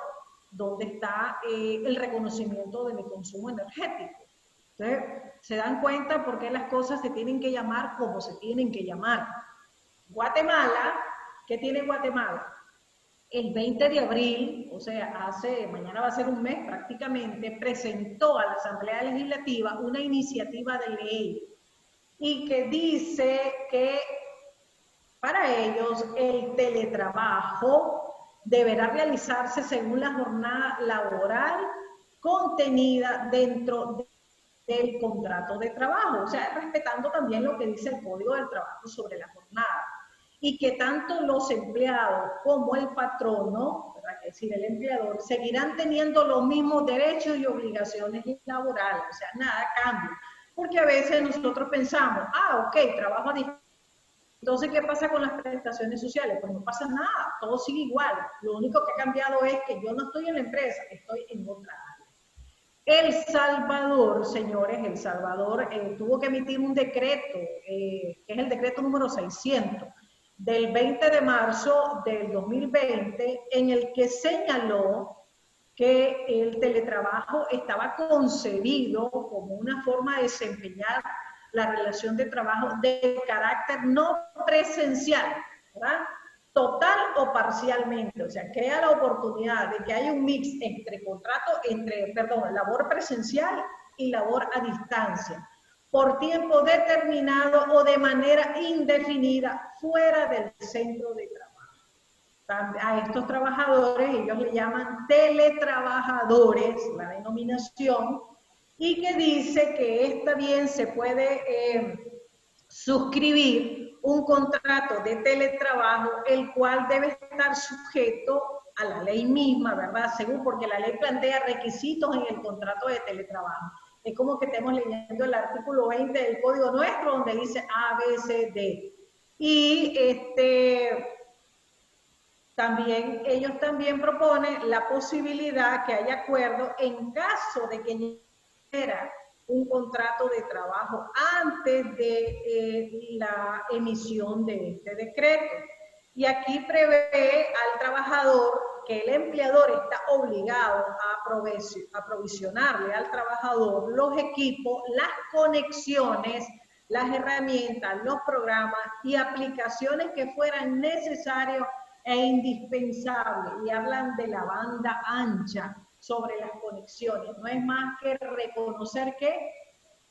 ¿dónde está el reconocimiento de mi consumo energético? Entonces, se dan cuenta por qué las cosas se tienen que llamar como se tienen que llamar. Guatemala, ¿qué tiene Guatemala? El 20 de abril, o sea, mañana va a ser un mes prácticamente, presentó a la Asamblea Legislativa una iniciativa de ley y que dice que para ellos el teletrabajo deberá realizarse según la jornada laboral contenida dentro del contrato de trabajo, o sea, respetando también lo que dice el Código del Trabajo sobre la jornada. Y que tanto los empleados como el patrono, es decir, el empleador, seguirán teniendo los mismos derechos y obligaciones laborales, o sea, nada cambia. Porque a veces nosotros pensamos, ok, trabajo a distancia. Entonces, ¿qué pasa con las prestaciones sociales? Pues no pasa nada, todo sigue igual. Lo único que ha cambiado es que yo no estoy en la empresa, estoy en otra área. El Salvador, señores, El Salvador tuvo que emitir un decreto, que es el decreto número 600, del 20 de marzo del 2020, en el que señaló que el teletrabajo estaba concebido como una forma de desempeñar la relación de trabajo de carácter no presencial, ¿verdad? Total o parcialmente, o sea, crea la oportunidad de que haya un mix labor presencial y labor a distancia, por tiempo determinado o de manera indefinida fuera del centro de trabajo. A estos trabajadores, ellos le llaman teletrabajadores, la denominación, y que dice que esta bien se puede suscribir un contrato de teletrabajo, el cual debe estar sujeto a la ley misma, ¿verdad? Según, porque la ley plantea requisitos en el contrato de teletrabajo. Es como que estemos leyendo el artículo 20 del Código nuestro, donde dice A, B, C, D. Y ellos también proponen la posibilidad que haya acuerdo en caso de que hubiera un contrato de trabajo antes de la emisión de este decreto. Y aquí prevé al trabajador que el empleador está obligado a provisionarle al trabajador los equipos, las conexiones, las herramientas, los programas y aplicaciones que fueran necesarios e indispensables. Y hablan de la banda ancha sobre las conexiones. No es más que reconocer que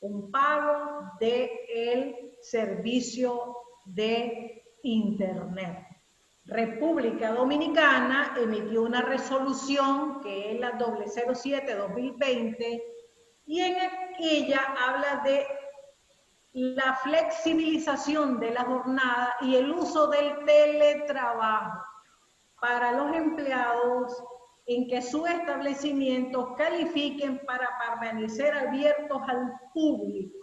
un pago del servicio de Internet. República Dominicana emitió una resolución que es la 007-2020 y en ella habla de la flexibilización de la jornada y el uso del teletrabajo para los empleados en que sus establecimientos califiquen para permanecer abiertos al público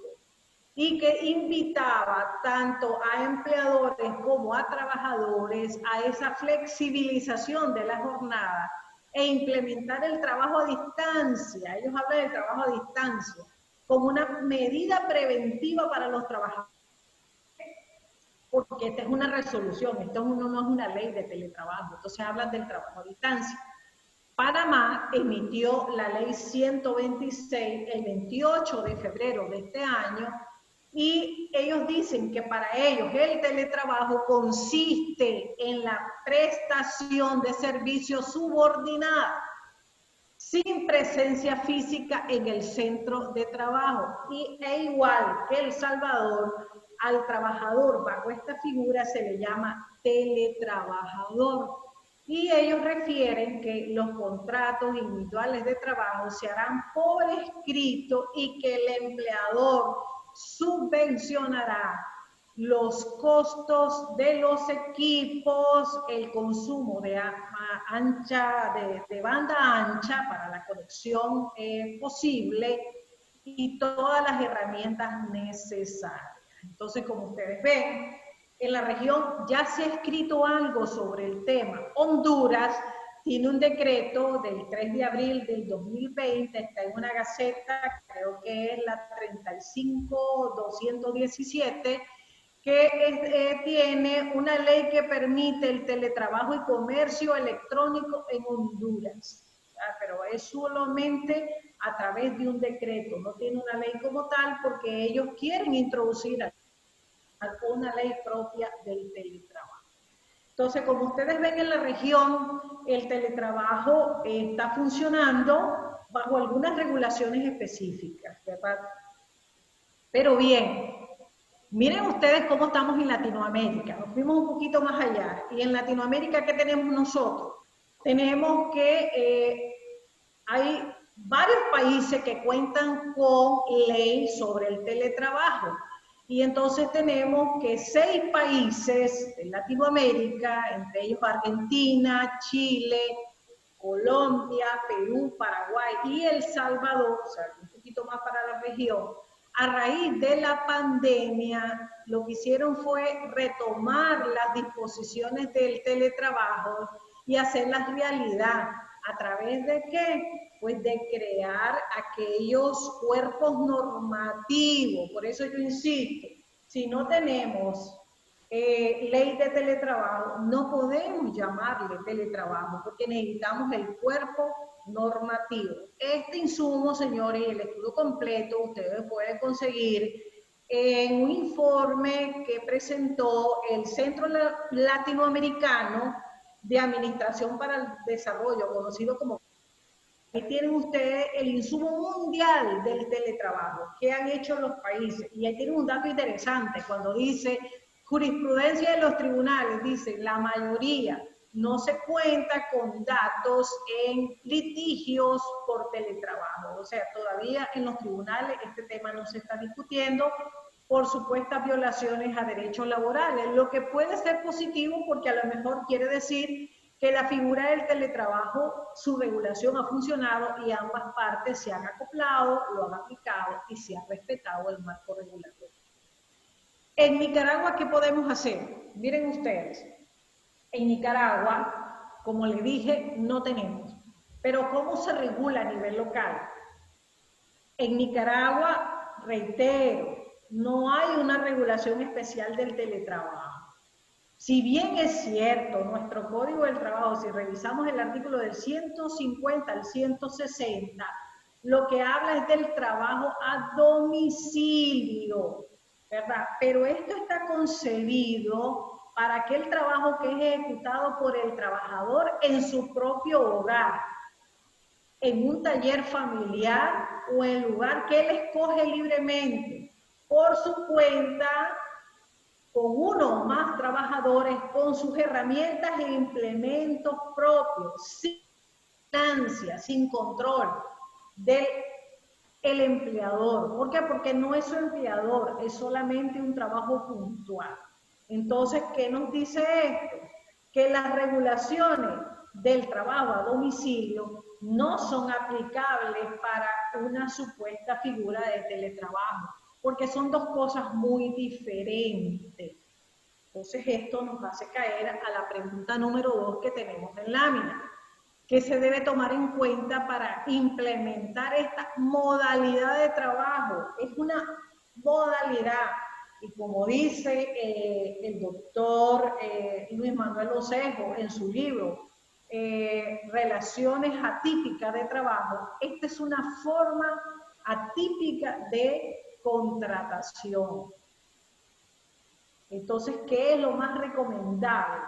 y que invitaba tanto a empleadores como a trabajadores a esa flexibilización de la jornada e implementar el trabajo a distancia. Ellos hablan del trabajo a distancia, como una medida preventiva para los trabajadores, porque esta es una resolución, esto no es una ley de teletrabajo, entonces hablan del trabajo a distancia. Panamá emitió la ley 126 el 28 de febrero de este año y ellos dicen que para ellos el teletrabajo consiste en la prestación de servicios subordinados sin presencia física en el centro de trabajo. E igual que El Salvador, al trabajador bajo esta figura se le llama teletrabajador. Y ellos refieren que los contratos individuales de trabajo se harán por escrito y que el empleador subvencionará los costos de los equipos, el consumo de banda ancha para la conexión posible y todas las herramientas necesarias. Entonces, como ustedes ven, en la región ya se ha escrito algo sobre el tema. Honduras tiene un decreto del 3 de abril del 2020, está en una gaceta, creo que es la 35-217, que tiene una ley que permite el teletrabajo y comercio electrónico en Honduras. Pero es solamente a través de un decreto, no tiene una ley como tal porque ellos quieren introducir una ley propia del teletrabajo. Entonces, como ustedes ven en la región, el teletrabajo está funcionando bajo algunas regulaciones específicas, ¿verdad? Pero bien, miren ustedes cómo estamos en Latinoamérica. Nos fuimos un poquito más allá. Y en Latinoamérica, ¿qué tenemos nosotros? Tenemos que hay varios países que cuentan con ley sobre el teletrabajo. Y entonces tenemos que 6 países de Latinoamérica, entre ellos Argentina, Chile, Colombia, Perú, Paraguay y El Salvador, o sea, un poquito más para la región, a raíz de la pandemia, lo que hicieron fue retomar las disposiciones del teletrabajo y hacerlas realidad. ¿A través de qué? Pues de crear aquellos cuerpos normativos. Por eso yo insisto, si no tenemos ley de teletrabajo, no podemos llamarle teletrabajo porque necesitamos el cuerpo normativo. Este insumo, señores, y el estudio completo, ustedes pueden conseguir en un informe que presentó el Centro Latinoamericano de Administración para el Desarrollo, conocido como... Ahí tienen ustedes el insumo mundial del teletrabajo, que han hecho los países. Y ahí tienen un dato interesante, cuando dice jurisprudencia de los tribunales, dice la mayoría no se cuenta con datos en litigios por teletrabajo. O sea, todavía en los tribunales este tema no se está discutiendo por supuestas violaciones a derechos laborales, lo que puede ser positivo porque a lo mejor quiere decir que la figura del teletrabajo, su regulación ha funcionado y ambas partes se han acoplado, lo han aplicado y se ha respetado el marco regulatorio. En Nicaragua, ¿qué podemos hacer? Miren ustedes, en Nicaragua, como les dije, no tenemos. Pero ¿cómo se regula a nivel local? En Nicaragua, reitero, no hay una regulación especial del teletrabajo. Si bien es cierto, nuestro Código del Trabajo, si revisamos el artículo del 150 al 160, lo que habla es del trabajo a domicilio, ¿verdad? Pero esto está concebido para aquel trabajo que es ejecutado por el trabajador en su propio hogar, en un taller familiar o en el lugar que él escoge libremente, por su cuenta, con uno o más trabajadores, con sus herramientas e implementos propios, sin instancia, sin control del empleador. ¿Por qué? Porque no es su empleador, es solamente un trabajo puntual. Entonces, ¿qué nos dice esto? Que las regulaciones del trabajo a domicilio no son aplicables para una supuesta figura de teletrabajo, porque son dos cosas muy diferentes. Entonces esto nos hace caer a la pregunta número 2 que tenemos en lámina. que se debe tomar en cuenta para implementar esta modalidad de trabajo. Es una modalidad, y como dice el doctor Luis Manuel Osejo en su libro, Relaciones atípicas de trabajo, esta es una forma atípica de contratación. Entonces, ¿qué es lo más recomendable?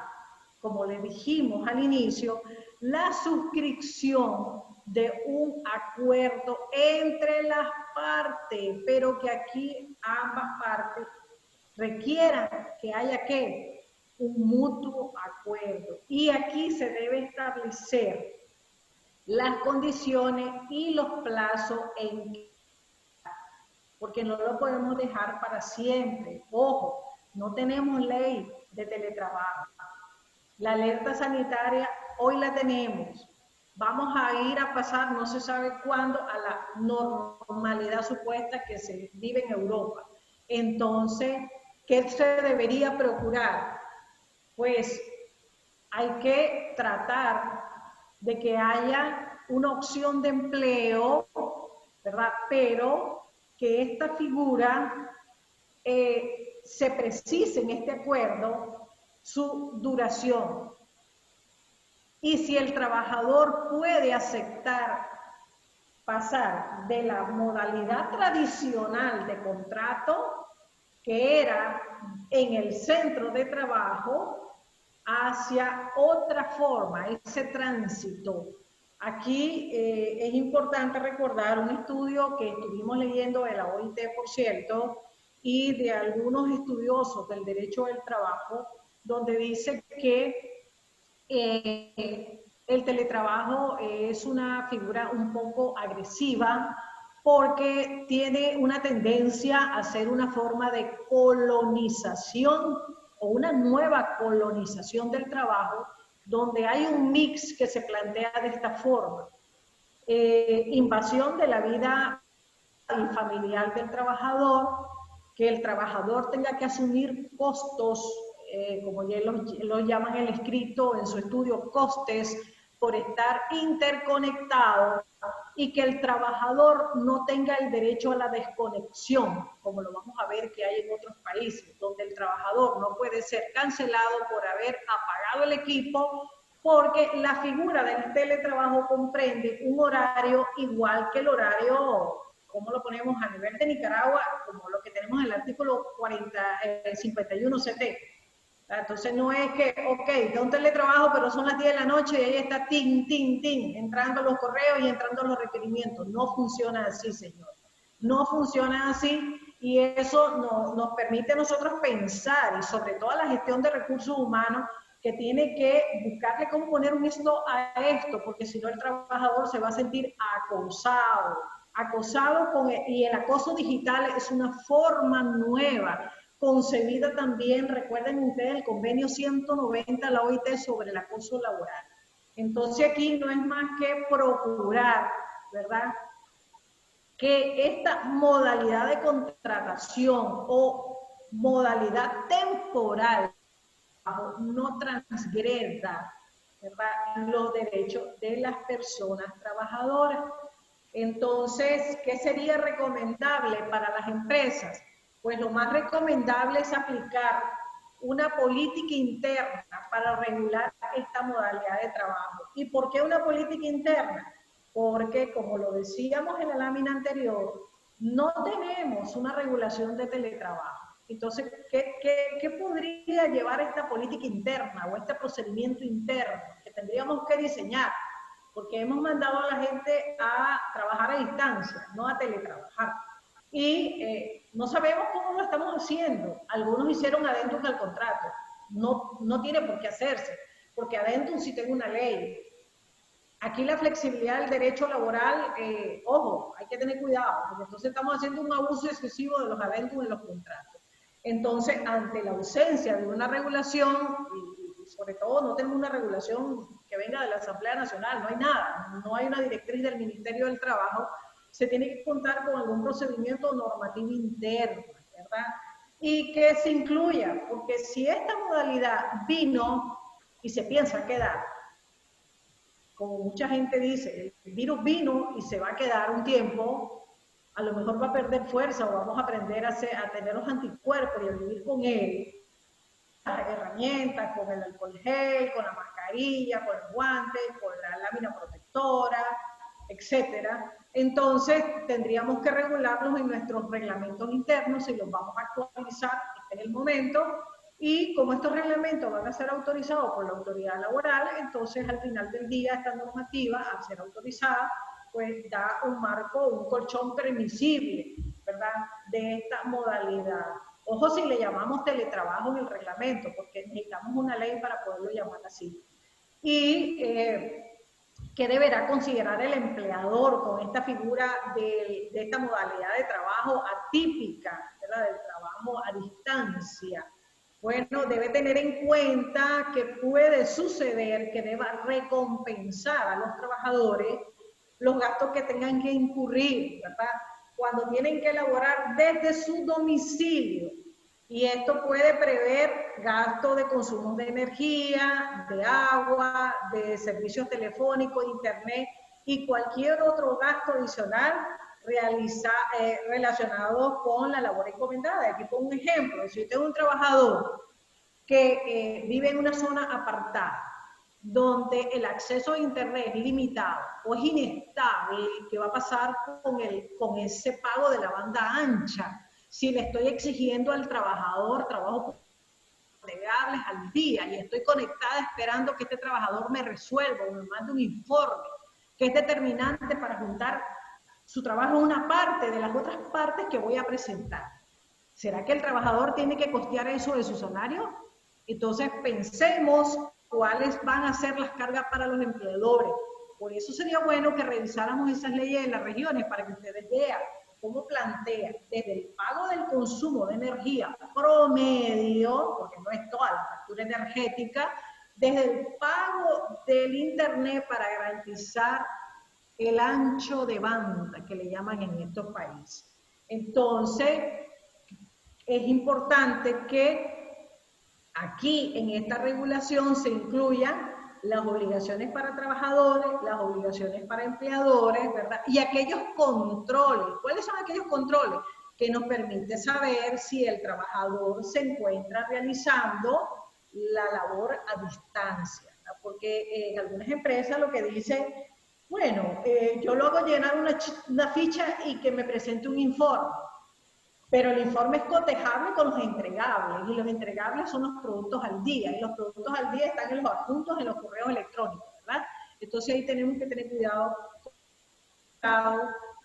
Como le dijimos al inicio, la suscripción de un acuerdo entre las partes, pero que aquí ambas partes requieran que haya ¿qué? Un mutuo acuerdo. Y aquí se debe establecer las condiciones y los plazos en que, porque no lo podemos dejar para siempre. Ojo, no tenemos ley de teletrabajo. La alerta sanitaria hoy la tenemos. Vamos a ir a pasar, no se sabe cuándo, a la normalidad supuesta que se vive en Europa. Entonces, ¿qué se debería procurar? Pues hay que tratar de que haya una opción de empleo, ¿verdad? Pero que esta figura se precise en este acuerdo su duración. Y si el trabajador puede aceptar pasar de la modalidad tradicional de contrato, que era en el centro de trabajo, hacia otra forma, ese tránsito. Aquí es importante recordar un estudio que estuvimos leyendo de la OIT, por cierto, y de algunos estudiosos del derecho del trabajo, donde dice que el teletrabajo es una figura un poco agresiva porque tiene una tendencia a ser una forma de colonización o una nueva colonización del trabajo, donde hay un mix que se plantea de esta forma. Invasión de la vida familiar del trabajador, que el trabajador tenga que asumir costos, como ya lo llaman en el escrito, en su estudio, costes por estar interconectado, y que el trabajador no tenga el derecho a la desconexión, como lo vamos a ver que hay en otros países, donde el trabajador no puede ser cancelado por haber apagado el equipo, porque la figura del teletrabajo comprende un horario igual que el horario, ¿cómo lo ponemos a nivel de Nicaragua? Como lo que tenemos en el artículo 51CT. Entonces no es que, ok, da un teletrabajo, pero son las 10 de la noche y ahí está tin, tin, tin, entrando los correos y entrando los requerimientos. No funciona así, señor. No funciona así, y eso nos permite a nosotros pensar, y sobre todo a la gestión de recursos humanos, que tiene que buscarle cómo poner un esto a esto, porque si no el trabajador se va a sentir acosado y el acoso digital es una forma nueva, concebida también, recuerden ustedes, el convenio 190 de la OIT sobre el acoso laboral. Entonces aquí no es más que procurar, ¿verdad?, que esta modalidad de contratación o modalidad temporal no transgreda, ¿verdad?, los derechos de las personas trabajadoras. Entonces, ¿qué sería recomendable para las empresas? Pues lo más recomendable es aplicar una política interna para regular esta modalidad de trabajo. ¿Y por qué una política interna? Porque, como lo decíamos en la lámina anterior, no tenemos una regulación de teletrabajo. Entonces, ¿qué podría llevar esta política interna o este procedimiento interno que tendríamos que diseñar? Porque hemos mandado a la gente a trabajar a distancia, no a teletrabajar. Y no sabemos cómo lo estamos haciendo. Algunos hicieron adendum al contrato. No tiene por qué hacerse, porque adendum sí tengo una ley. Aquí la flexibilidad del derecho laboral, ojo, hay que tener cuidado, porque entonces estamos haciendo un abuso excesivo de los adendum en los contratos. Entonces, ante la ausencia de una regulación, y sobre todo no tenemos una regulación que venga de la Asamblea Nacional, no hay nada, no hay una directriz del Ministerio del Trabajo, se tiene que contar con algún procedimiento normativo interno, ¿verdad? Y que se incluya, porque si esta modalidad vino y se piensa quedar, como mucha gente dice, el virus vino y se va a quedar un tiempo, a lo mejor va a perder fuerza o vamos a aprender a tener los anticuerpos y a vivir con él, las herramientas, con el alcohol gel, con la mascarilla, con el guante, con la lámina protectora, etcétera. Entonces tendríamos que regularlos en nuestros reglamentos internos y los vamos a actualizar en el momento. Y como estos reglamentos van a ser autorizados por la autoridad laboral, entonces al final del día esta normativa, al ser autorizada, pues da un marco, un colchón permisible, ¿verdad?, de esta modalidad. Ojo si le llamamos teletrabajo en el reglamento, porque necesitamos una ley para poderlo llamar así. Y ¿qué deberá considerar el empleador con esta figura de esta modalidad de trabajo atípica, ¿verdad?, del trabajo a distancia? Bueno, debe tener en cuenta que puede suceder que deba recompensar a los trabajadores los gastos que tengan que incurrir, ¿verdad?, cuando tienen que elaborar desde su domicilio. Y esto puede prever gasto de consumo de energía, de agua, de servicios telefónicos, internet y cualquier otro gasto adicional relacionado con la labor encomendada. Aquí pongo un ejemplo. Si usted es un trabajador que vive en una zona apartada, donde el acceso a internet es limitado o es inestable, ¿qué va a pasar con ese pago de la banda ancha? Si le estoy exigiendo al trabajador trabajo entregables al día y estoy conectada esperando que este trabajador me resuelva o me mande un informe que es determinante para juntar su trabajo en una parte de las otras partes que voy a presentar. ¿Será que el trabajador tiene que costear eso de su salario? Entonces pensemos cuáles van a ser las cargas para los empleadores. Por eso sería bueno que revisáramos esas leyes de las regiones para que ustedes vean cómo plantea desde el pago del consumo de energía promedio, porque no es toda la factura energética, desde el pago del internet para garantizar el ancho de banda que le llaman en estos países. Entonces, es importante que aquí en esta regulación se incluyan las obligaciones para trabajadores, las obligaciones para empleadores, ¿verdad? Y aquellos controles. ¿Cuáles son aquellos controles? Que nos permite saber si el trabajador se encuentra realizando la labor a distancia, ¿verdad? Porque en algunas empresas lo que dicen, bueno, yo lo hago llenar una ficha y que me presente un informe. Pero el informe es cotejable con los entregables, y los entregables son los productos al día, y los productos al día están en los adjuntos en los correos electrónicos, ¿verdad? Entonces ahí tenemos que tener cuidado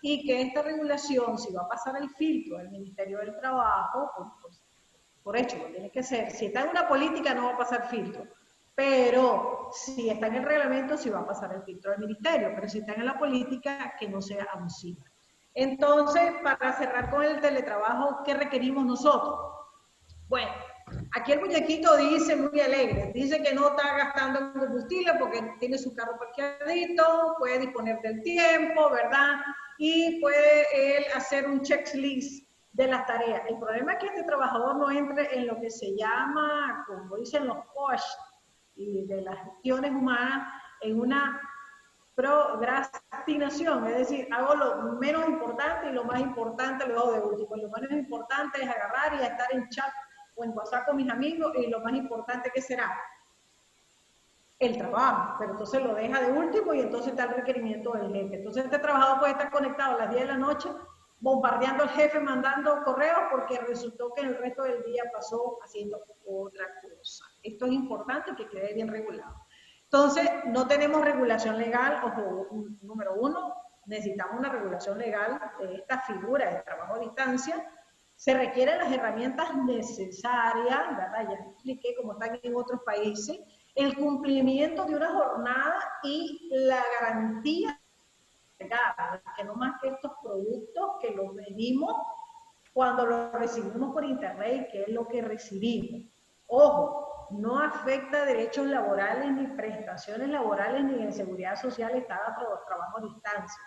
y que esta regulación, si va a pasar el filtro del Ministerio del Trabajo, por hecho, lo tiene que ser. Si está en una política no va a pasar filtro, pero si está en el reglamento sí va a pasar el filtro del Ministerio, pero si está en la política, que no sea abusiva. Entonces, para cerrar con el teletrabajo, ¿qué requerimos nosotros? Bueno, aquí el muñequito dice muy alegre, dice que no está gastando en combustible porque tiene su carro parqueadito, puede disponer del tiempo, ¿verdad? Y puede él hacer un checklist de las tareas. El problema es que este trabajador no entre en lo que se llama, como dicen los coach y de las gestiones humanas, en una procrastinación, es decir, hago lo menos importante y lo más importante lo hago de último. Y lo menos importante es agarrar y estar en chat o en WhatsApp con mis amigos, y lo más importante, ¿qué será? El trabajo, pero entonces lo deja de último y entonces está el requerimiento del jefe. Entonces este trabajador puede estar conectado a las 10 de la noche bombardeando al jefe, mandando correos, porque resultó que el resto del día pasó haciendo otra cosa. Esto es importante que quede bien regulado. Entonces, no tenemos regulación legal, ojo, número uno, necesitamos una regulación legal de esta figura de trabajo a distancia. Se requieren las herramientas necesarias, ¿verdad? Ya expliqué cómo están en otros países, el cumplimiento de una jornada y la garantía que no más que estos productos que los medimos cuando los recibimos por internet y que es lo que recibimos. Ojo, no afecta derechos laborales, ni prestaciones laborales, ni en seguridad social está trabajo a distancia.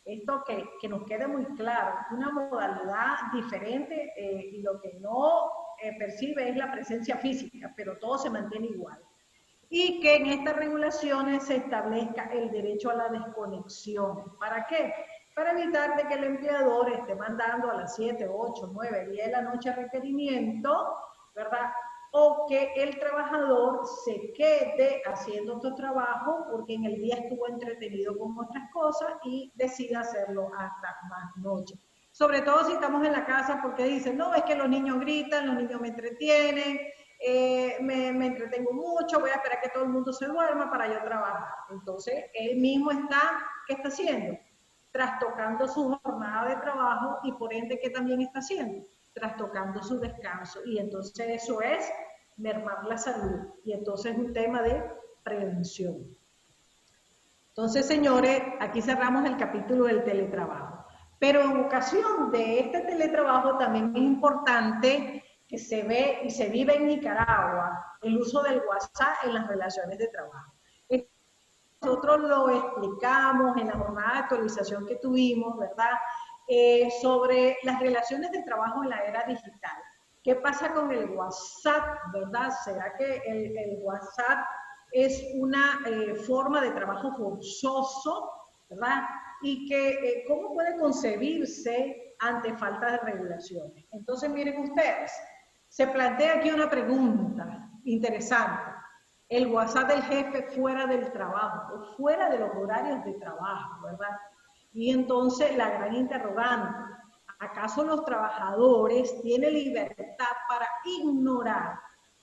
Esto que nos quede muy claro, una modalidad diferente y lo que no percibe es la presencia física, pero todo se mantiene igual. y que en estas regulaciones se establezca el derecho a la desconexión. ¿Para qué? Para evitar de que el empleador esté mandando a las 7, 8, 9, 10 de la noche requerimiento, ¿verdad? O que el trabajador se quede haciendo estos trabajos porque en el día estuvo entretenido con otras cosas y decida hacerlo hasta más noche. Sobre todo si estamos en la casa porque dicen, no, es que los niños gritan, los niños me entretienen, me entretengo mucho, voy a esperar que todo el mundo se duerma para yo trabajar. Entonces, él mismo está, ¿qué está haciendo? Trastocando su jornada de trabajo y por ende, ¿qué también está haciendo? Trastocando su descanso. Y entonces eso es mermar la salud. Y entonces es un tema de prevención. Entonces, señores, aquí cerramos el capítulo del teletrabajo. Pero en ocasión de este teletrabajo también es importante que se ve y se vive en Nicaragua el uso del WhatsApp en las relaciones de trabajo. Nosotros lo explicamos en la jornada de actualización que tuvimos, ¿verdad? Sobre las relaciones de trabajo en la era digital. ¿Qué pasa con el WhatsApp, verdad? ¿Será que el WhatsApp es una forma de trabajo forzoso, verdad? Y que cómo puede concebirse ante falta de regulaciones. Entonces, miren ustedes, se plantea aquí una pregunta interesante. El WhatsApp del jefe fuera del trabajo, o fuera de los horarios de trabajo, ¿verdad? Y entonces la gran interrogante, ¿acaso los trabajadores tienen libertad para ignorar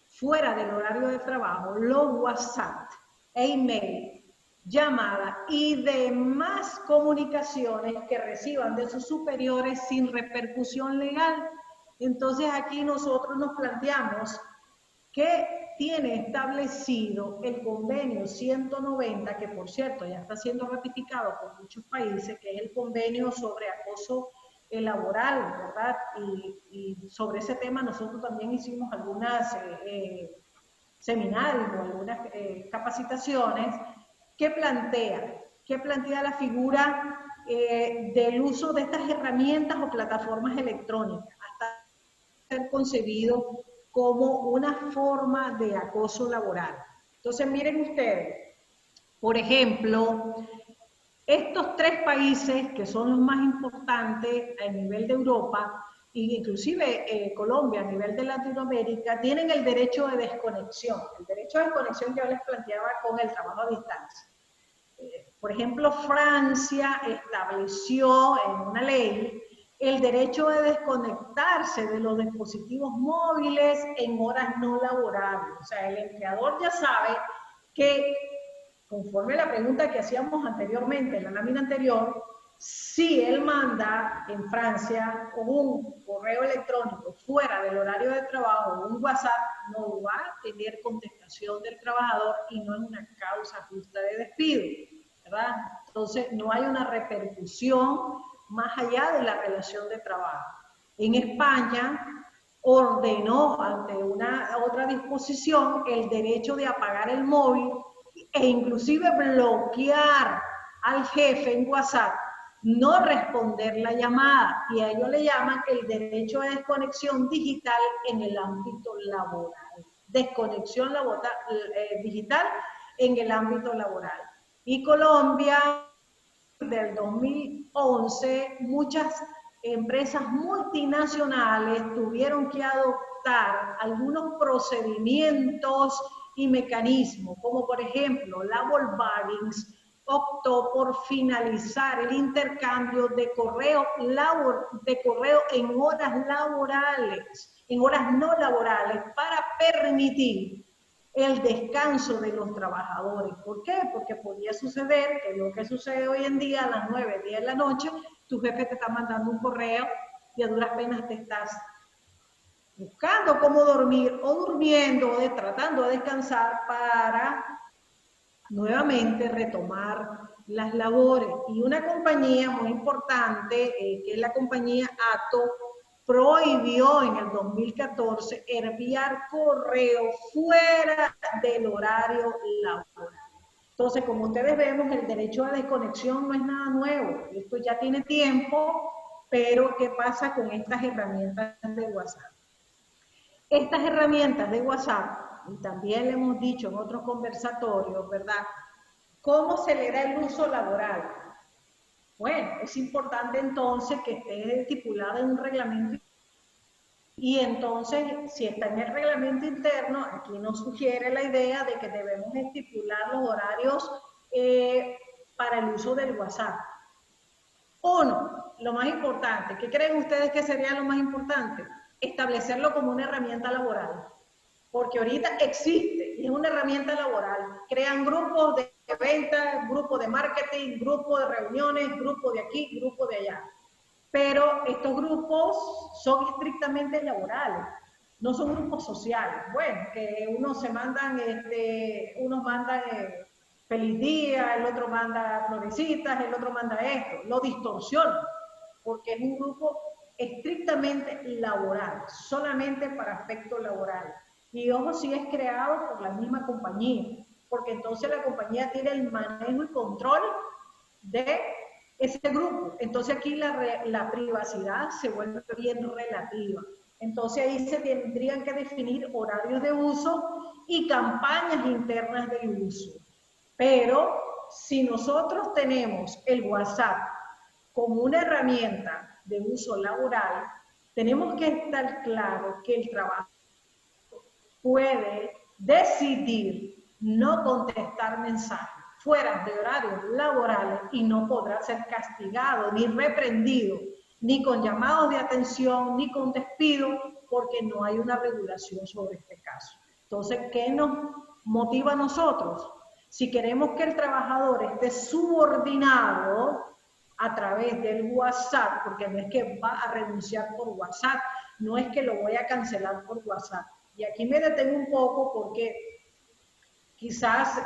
fuera del horario de trabajo los WhatsApp, email, llamadas y demás comunicaciones que reciban de sus superiores sin repercusión legal? Entonces aquí nosotros nos planteamos que tiene establecido el convenio 190, que por cierto ya está siendo ratificado por muchos países, que es el convenio sobre acoso laboral, ¿verdad? Y sobre ese tema nosotros también hicimos algunas seminarios o algunas capacitaciones que plantea la figura del uso de estas herramientas o plataformas electrónicas, hasta ser concebido como una forma de acoso laboral. Entonces, miren ustedes, por ejemplo, estos tres países que son los más importantes a nivel de Europa, e inclusive Colombia a nivel de Latinoamérica, tienen el derecho de desconexión. El derecho de desconexión que yo les planteaba con el trabajo a distancia. Por ejemplo, Francia estableció en una ley el derecho de desconectarse de los dispositivos móviles en horas no laborables. O sea, el empleador ya sabe que, conforme a la pregunta que hacíamos anteriormente, en la lámina anterior, si él manda en Francia un correo electrónico fuera del horario de trabajo o un WhatsApp, no va a tener contestación del trabajador y no es una causa justa de despido, ¿verdad? Entonces, no hay una repercusión más allá de la relación de trabajo. En España ordenó ante una otra disposición el derecho de apagar el móvil e inclusive bloquear al jefe en WhatsApp, no responder la llamada, y a ello le llaman el derecho de desconexión digital en el ámbito laboral. Desconexión digital en el ámbito laboral. Y Colombia, del 2011, muchas empresas multinacionales tuvieron que adoptar algunos procedimientos y mecanismos, como por ejemplo la Volkswagen optó por finalizar el intercambio de correo en horas laborales, en horas no laborales, para permitir el descanso de los trabajadores. ¿Por qué? Porque podía suceder que lo que sucede hoy en día a las 9, 10 de la noche, tu jefe te está mandando un correo y a duras penas te estás buscando cómo dormir o durmiendo o tratando de descansar para nuevamente retomar las labores. Y una compañía muy importante, que es la compañía Ato, prohibió en el 2014 enviar correo fuera del horario laboral. Entonces, como ustedes vemos, el derecho a desconexión no es nada nuevo. Esto ya tiene tiempo, pero ¿qué pasa con estas herramientas de WhatsApp? Estas herramientas de WhatsApp y también le hemos dicho en otros conversatorios, ¿verdad? ¿Cómo se le da el uso laboral? Bueno, es importante entonces que esté estipulado en un reglamento y entonces, si está en el reglamento interno, aquí nos sugiere la idea de que debemos estipular los horarios para el uso del WhatsApp. Uno, lo más importante, ¿qué creen ustedes que sería lo más importante? Establecerlo como una herramienta laboral, porque ahorita existe y es una herramienta laboral. Crean grupos de ventas, grupos de marketing, grupos de reuniones, grupos de aquí, grupos de allá. Pero estos grupos son estrictamente laborales, no son grupos sociales. Bueno, que unos se mandan, unos mandan feliz día, el otro manda florecitas, el otro manda esto, lo distorsiona, porque es un grupo estrictamente laboral, solamente para aspectos laborales. Y ojo, si es creado por la misma compañía, porque entonces la compañía tiene el manejo y control de ese grupo. Entonces aquí la privacidad se vuelve bien relativa. Entonces ahí se tendrían que definir horarios de uso y campañas internas del uso. Pero si nosotros tenemos el WhatsApp como una herramienta de uso laboral, tenemos que estar claros que el trabajo puede decidir no contestar mensajes fuera de horarios laborales y no podrá ser castigado, ni reprendido, ni con llamados de atención, ni con despido, porque no hay una regulación sobre este caso. Entonces, ¿qué nos motiva a nosotros? Si queremos que el trabajador esté subordinado a través del WhatsApp, porque no es que va a renunciar por WhatsApp, no es que lo voy a cancelar por WhatsApp. Y aquí me detengo un poco porque quizás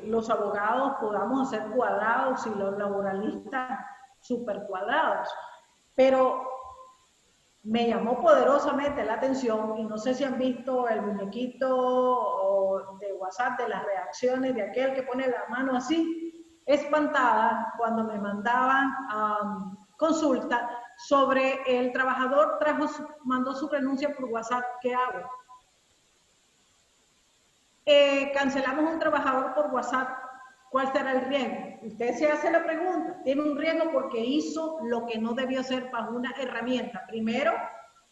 los abogados podamos ser cuadrados y los laboralistas súper cuadrados, pero me llamó poderosamente la atención y no sé si han visto el muñequito de WhatsApp de las reacciones de aquel que pone la mano así, espantada cuando me mandaban consulta sobre el trabajador mandó su renuncia por WhatsApp, ¿qué hago? Cancelamos un trabajador por WhatsApp, ¿cuál será el riesgo? Usted se hace la pregunta, tiene un riesgo porque hizo lo que no debió hacer para una herramienta. Primero,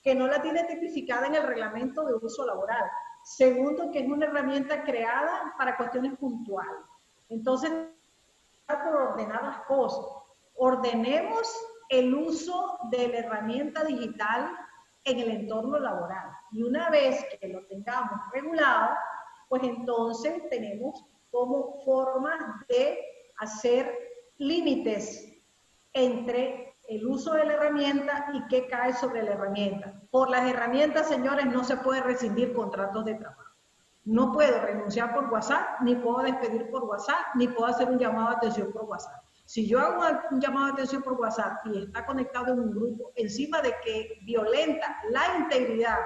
que no la tiene tipificada en el reglamento de uso laboral. Segundo, que es una herramienta creada para cuestiones puntuales. Entonces, por ordenar las cosas. Ordenemos el uso de la herramienta digital en el entorno laboral. Y una vez que lo tengamos regulado, pues entonces tenemos como forma de hacer límites entre el uso de la herramienta y qué cae sobre la herramienta. Por las herramientas, señores, no se puede rescindir contratos de trabajo. No puedo renunciar por WhatsApp, ni puedo despedir por WhatsApp, ni puedo hacer un llamado de atención por WhatsApp. Si yo hago un llamado de atención por WhatsApp y está conectado en un grupo, encima de que violenta la integridad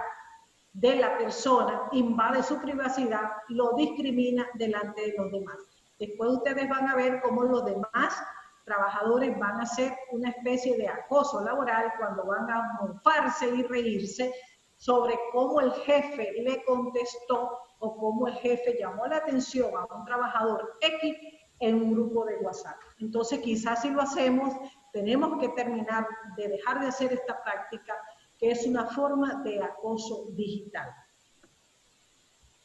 de la persona, invade su privacidad, lo discrimina delante de los demás. Después ustedes van a ver cómo los demás trabajadores van a hacer una especie de acoso laboral cuando van a mofarse y reírse sobre cómo el jefe le contestó o cómo el jefe llamó la atención a un trabajador X en un grupo de WhatsApp. Entonces, quizás si lo hacemos, tenemos que terminar de dejar de hacer esta práctica, que es una forma de acoso digital.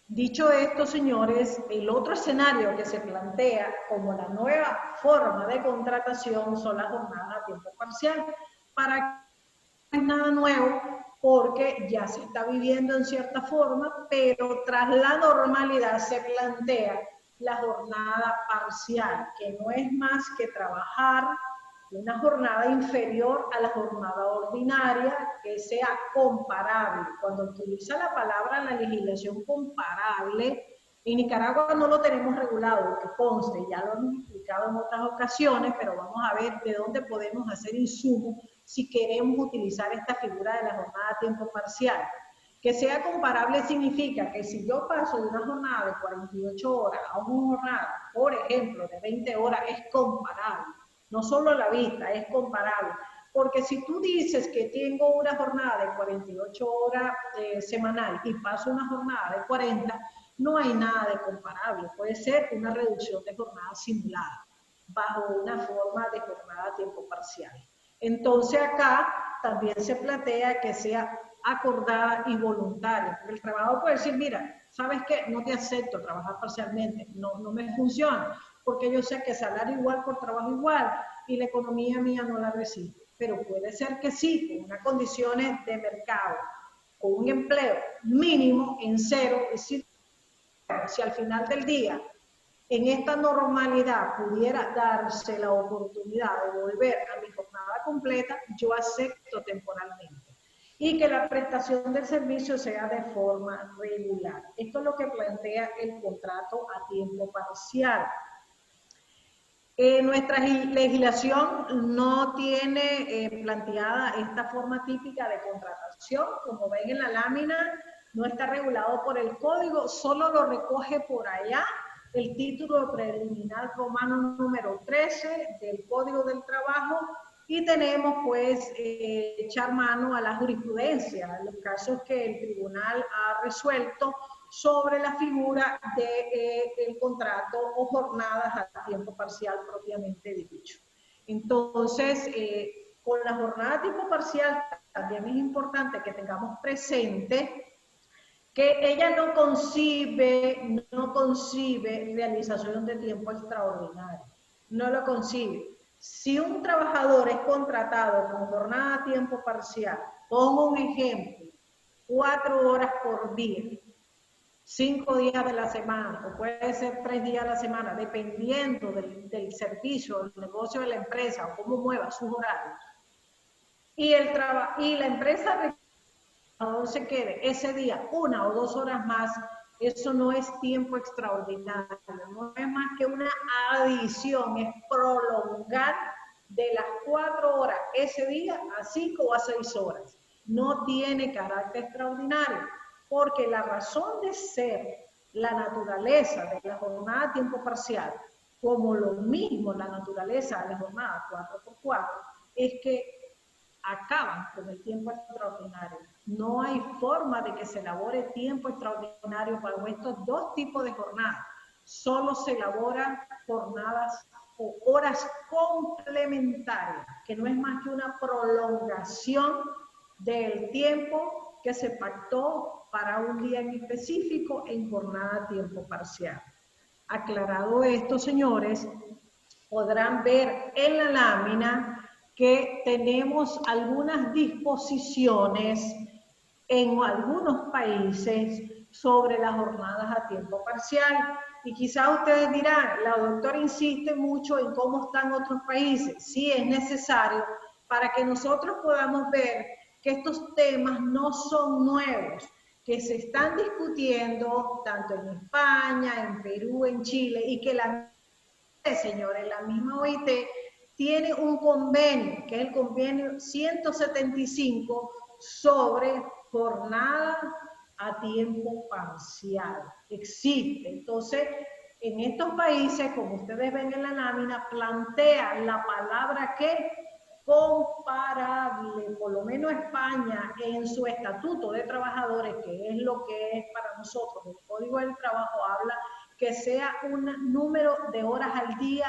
Dicho esto, señores, el otro escenario que se plantea como la nueva forma de contratación son las jornadas a tiempo parcial. Para que no es nada nuevo, porque ya se está viviendo en cierta forma, pero tras la normalidad se plantea la jornada parcial, que no es más que trabajar una jornada inferior a la jornada ordinaria, que sea comparable. Cuando utiliza la palabra la legislación comparable, en Nicaragua no lo tenemos regulado, que conste, ya lo hemos explicado en otras ocasiones, pero vamos a ver de dónde podemos hacer insumos si queremos utilizar esta figura de la jornada a tiempo parcial. Que sea comparable significa que si yo paso de una jornada de 48 horas a una jornada, por ejemplo, de 20 horas, es comparable. No solo la vista, es comparable. Porque si tú dices que tengo una jornada de 48 horas semanal y paso una jornada de 40, no hay nada de comparable. Puede ser una reducción de jornada simulada, bajo una forma de jornada a tiempo parcial. Entonces acá también se plantea que sea acordada y voluntaria, porque el trabajador puede decir, mira, ¿sabes qué? No te acepto trabajar parcialmente, no me funciona, porque yo sé que salario igual por trabajo igual y la economía mía no la recibe. Pero puede ser que sí, con unas condiciones de mercado, con un empleo mínimo en cero, es decir, si al final del día en esta normalidad pudiera darse la oportunidad de volver a mi jornada completa, yo acepto temporalmente. Y que la prestación del servicio sea de forma regular. Esto es lo que plantea el contrato a tiempo parcial. Nuestra legislación no tiene planteada esta forma típica de contratación. Como ven en la lámina, no está regulado por el código, solo lo recoge por allá el título preliminar romano número 13 del Código del Trabajo, y tenemos pues echar mano a la jurisprudencia, en los casos que el tribunal ha resuelto sobre la figura del contrato o jornadas a tiempo parcial propiamente dicho. Entonces, con la jornada a tiempo parcial también es importante que tengamos presente que ella no concibe realización de tiempo extraordinario, no lo concibe. Si un trabajador es contratado con jornada a tiempo parcial, pongo un ejemplo, 4 horas por día, 5 días de la semana, o puede ser 3 días a la semana, dependiendo del servicio, del negocio de la empresa, o cómo mueva sus horarios. Y la empresa se quede ese día 1 o 2 horas más, eso no es tiempo extraordinario, no es más que una adición, es prolongar de las 4 horas ese día a 5 o a 6 horas. No tiene carácter extraordinario, porque la razón de ser, la naturaleza de la jornada a tiempo parcial, como lo mismo la naturaleza de la jornada 4x4, es que acaban con el tiempo extraordinario. No hay forma de que se elabore tiempo extraordinario para estos dos tipos de jornadas. Solo se elaboran jornadas o horas complementarias, que no es más que una prolongación del tiempo que se pactó para un día en específico en jornada a tiempo parcial. Aclarado esto, señores, podrán ver en la lámina que tenemos algunas disposiciones en algunos países sobre las jornadas a tiempo parcial. Y quizás ustedes dirán, la doctora insiste mucho en cómo están otros países. Sí, es necesario para que nosotros podamos ver que estos temas no son nuevos, que se están discutiendo tanto en España, en Perú, en Chile, y que señores, la misma OIT tiene un convenio, que es el convenio 175 sobre jornada a tiempo parcial. Existe. Entonces, en estos países, como ustedes ven en la lámina, plantea la palabra que comparable, por lo menos España en su estatuto de trabajadores, que es lo que es para nosotros, el Código del Trabajo habla que sea un número de horas al día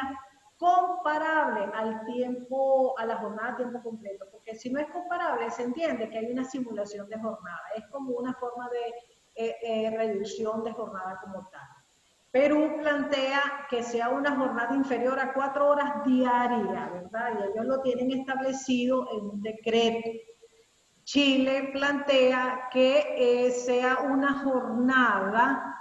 comparable al tiempo, a la jornada a tiempo completo, porque si no es comparable, se entiende que hay una simulación de jornada, es como una forma de reducción de jornada como tal. Perú plantea que sea una jornada inferior a 4 horas diarias, ¿verdad? Y ellos lo tienen establecido en un decreto. Chile plantea que sea una jornada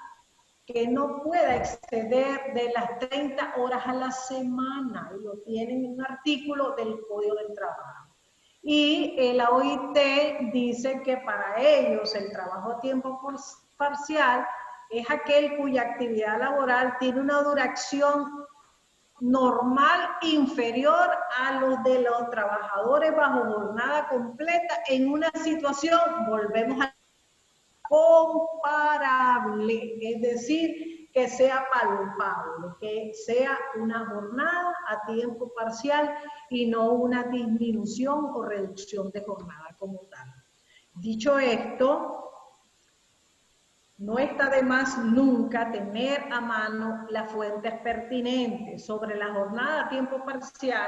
que no pueda exceder de las 30 horas a la semana, y lo tienen en un artículo del Código del Trabajo. Y la OIT dice que para ellos el trabajo a tiempo parcial es aquel cuya actividad laboral tiene una duración normal inferior a los de los trabajadores bajo jornada completa en una situación, volvemos a comparable, es decir, que sea palpable, que sea una jornada a tiempo parcial y no una disminución o reducción de jornada como tal. Dicho esto, no está de más nunca tener a mano las fuentes pertinentes. Sobre la jornada a tiempo parcial,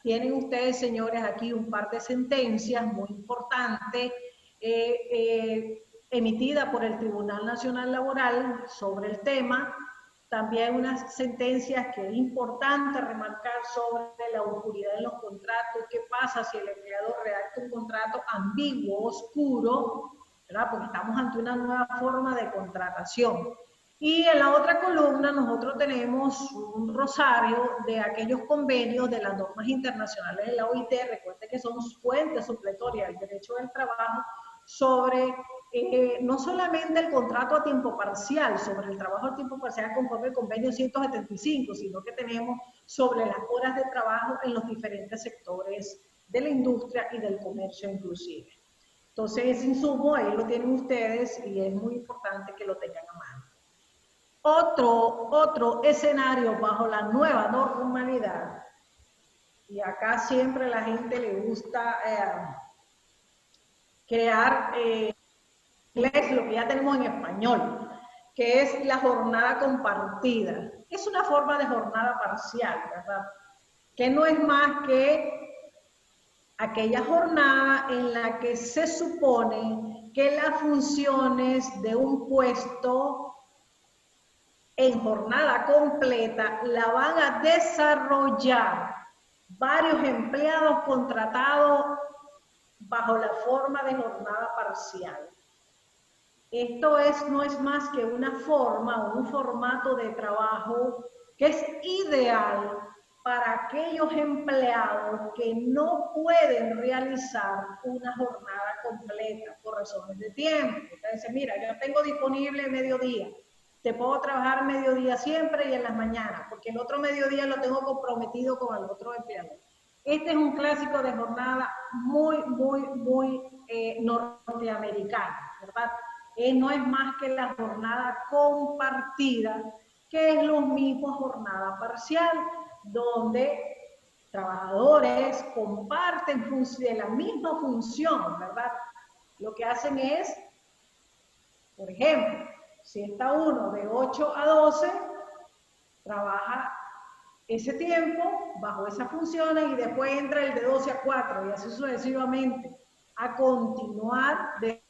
tienen ustedes, señores, aquí un par de sentencias muy importantes emitidas por el Tribunal Nacional Laboral sobre el tema. También unas sentencias que es importante remarcar sobre la oscuridad en los contratos. ¿Qué pasa si el empleador redacta un contrato ambiguo, oscuro? ¿Verdad? Porque estamos ante una nueva forma de contratación. Y en la otra columna nosotros tenemos un rosario de aquellos convenios de las normas internacionales de la OIT. Recuerden que son fuentes supletorias del derecho del trabajo sobre no solamente el contrato a tiempo parcial, sobre el trabajo a tiempo parcial conforme el convenio 175, sino que tenemos sobre las horas de trabajo en los diferentes sectores de la industria y del comercio inclusive. Entonces ese insumo ahí lo tienen ustedes y es muy importante que lo tengan a mano. Otro escenario bajo la nueva normalidad, y acá siempre a la gente le gusta crear inglés lo que ya tenemos en español, que es la jornada compartida. Es una forma de jornada parcial, ¿verdad? Que no es más que aquella jornada en la que se supone que las funciones de un puesto en jornada completa la van a desarrollar varios empleados contratados bajo la forma de jornada parcial. Esto no es más que una forma o un formato de trabajo que es ideal para aquellos empleados que no pueden realizar una jornada completa por razones de tiempo. Entonces, mira, yo tengo disponible mediodía, te puedo trabajar mediodía siempre y en las mañanas, porque el otro mediodía lo tengo comprometido con el otro empleado. Este es un clásico de jornada muy norteamericano, ¿verdad? No es más que la jornada compartida, que es lo mismo jornada parcial, donde trabajadores comparten de la misma función, ¿verdad? Lo que hacen es, por ejemplo, si está uno de 8 a 12, trabaja ese tiempo bajo esas funciones y después entra el de 12 a 4 y así sucesivamente a continuar de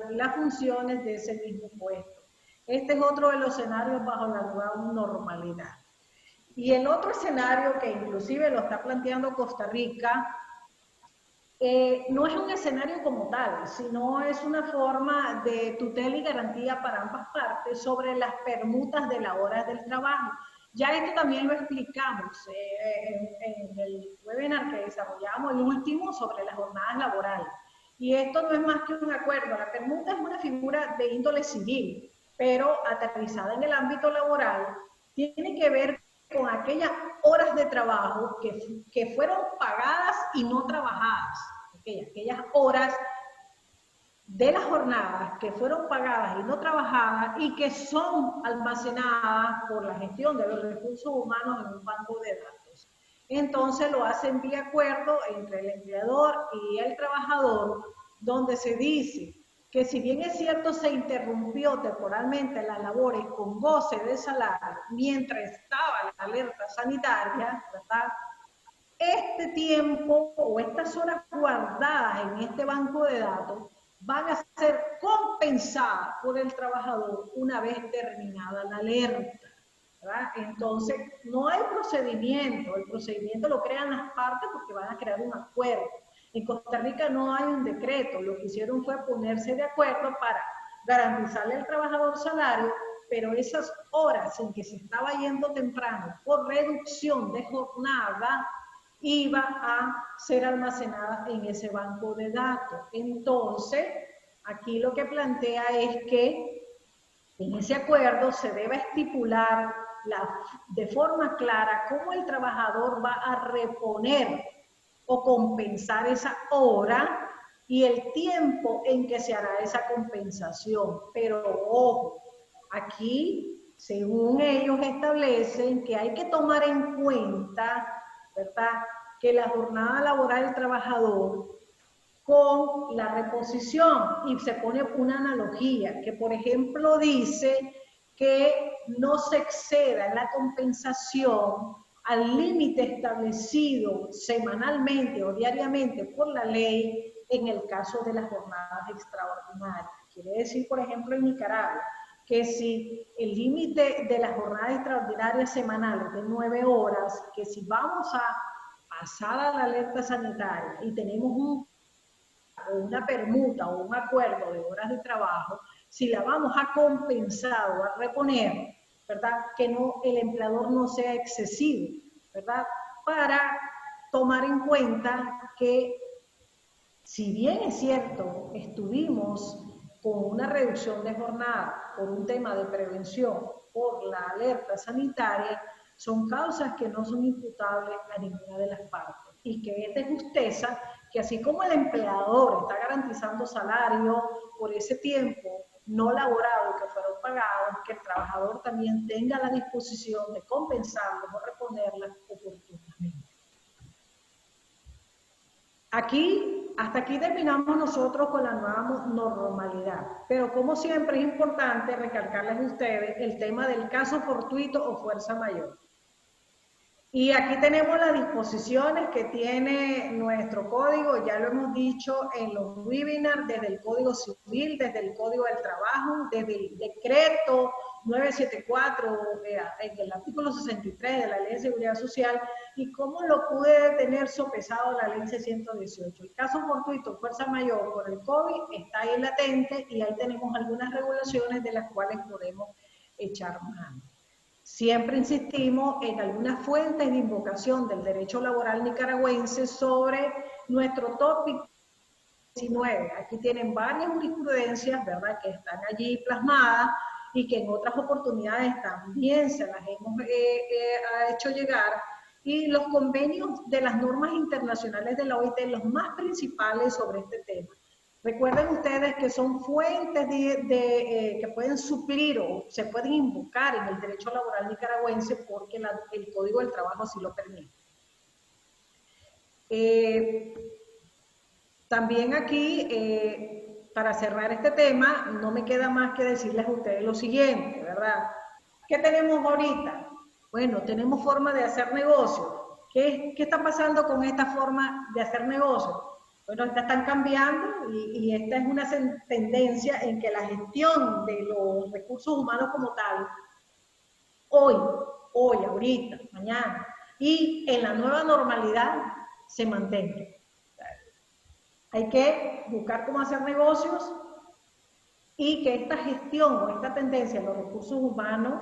las funciones de ese mismo puesto. Este es otro de los escenarios bajo la nueva normalidad. Y el otro escenario que inclusive lo está planteando Costa Rica, no es un escenario como tal, sino es una forma de tutela y garantía para ambas partes sobre las permutas de las horas del trabajo. Ya esto también lo explicamos en el webinar que desarrollamos, el último, sobre las jornadas laborales. Y esto no es más que un acuerdo. La permuta es una figura de índole civil, pero aterrizada en el ámbito laboral, tiene que ver con aquellas horas de trabajo que fueron pagadas y no trabajadas. Aquellas horas de las jornadas que fueron pagadas y no trabajadas y que son almacenadas por la gestión de los recursos humanos en un banco de datos. Entonces lo hacen vía acuerdo entre el empleador y el trabajador, donde se dice que si bien es cierto se interrumpió temporalmente las labores con goce de salario mientras estaba la alerta sanitaria, ¿verdad? Este tiempo o estas horas guardadas en este banco de datos van a ser compensadas por el trabajador una vez terminada la alerta, ¿verdad? Entonces, no hay procedimiento, el procedimiento lo crean las partes porque van a crear un acuerdo. En Costa Rica no hay un decreto, lo que hicieron fue ponerse de acuerdo para garantizarle al trabajador salario, pero esas horas en que se estaba yendo temprano por reducción de jornada, iba a ser almacenada en ese banco de datos. Entonces, aquí lo que plantea es que en ese acuerdo se debe estipular de forma clara cómo el trabajador va a reponer o compensar esa hora y el tiempo en que se hará esa compensación. Pero ojo, aquí, según ellos establecen que hay que tomar en cuenta, ¿verdad?, que la jornada laboral del trabajador con la reposición y se pone una analogía que, por ejemplo, dice que no se exceda en la compensación al límite establecido semanalmente o diariamente por la ley en el caso de las jornadas extraordinarias. Quiere decir, por ejemplo, en Nicaragua, que si el límite de las jornadas extraordinarias semanales de 9 horas, que si vamos a pasar a la alerta sanitaria y tenemos una permuta o un acuerdo de horas de trabajo, si la vamos a compensar o a reponer, ¿verdad? Que no, el empleador no sea excesivo, ¿verdad? Para tomar en cuenta que, si bien es cierto, estuvimos con una reducción de jornada por un tema de prevención, por la alerta sanitaria, son causas que no son imputables a ninguna de las partes y que es de justeza que así como el empleador está garantizando salario por ese tiempo no laborado que fueron pagados, que el trabajador también tenga la disposición de compensarlos o reponerlas oportunamente. Hasta aquí terminamos nosotros con la nueva normalidad, pero como siempre es importante recalcarles a ustedes el tema del caso fortuito o fuerza mayor. Y aquí tenemos las disposiciones que tiene nuestro código, ya lo hemos dicho en los webinars, desde el Código Civil, desde el Código del Trabajo, desde el decreto 974, en el artículo 63 de la Ley de Seguridad Social, y cómo lo puede tener sopesado la Ley 618. El caso fortuito, fuerza mayor por el COVID, está ahí latente y ahí tenemos algunas regulaciones de las cuales podemos echar mano. Siempre insistimos en algunas fuentes de invocación del derecho laboral nicaragüense sobre nuestro tópico 19. Aquí tienen varias jurisprudencias, ¿verdad?, que están allí plasmadas y que en otras oportunidades también se las hemos hecho llegar. Y los convenios de las normas internacionales de la OIT, los más principales sobre este tema. Recuerden ustedes que son fuentes que pueden suplir o se pueden invocar en el derecho laboral nicaragüense porque el Código del Trabajo así lo permite. También aquí, para cerrar este tema, no me queda más que decirles a ustedes lo siguiente, ¿verdad? ¿Qué tenemos ahorita? Bueno, tenemos forma de hacer negocio. ¿Qué está pasando con esta forma de hacer negocio? Bueno, estas están cambiando y esta es una tendencia en que la gestión de los recursos humanos como tal, hoy, ahorita, mañana, y en la nueva normalidad se mantenga. Hay que buscar cómo hacer negocios y que esta gestión o esta tendencia de los recursos humanos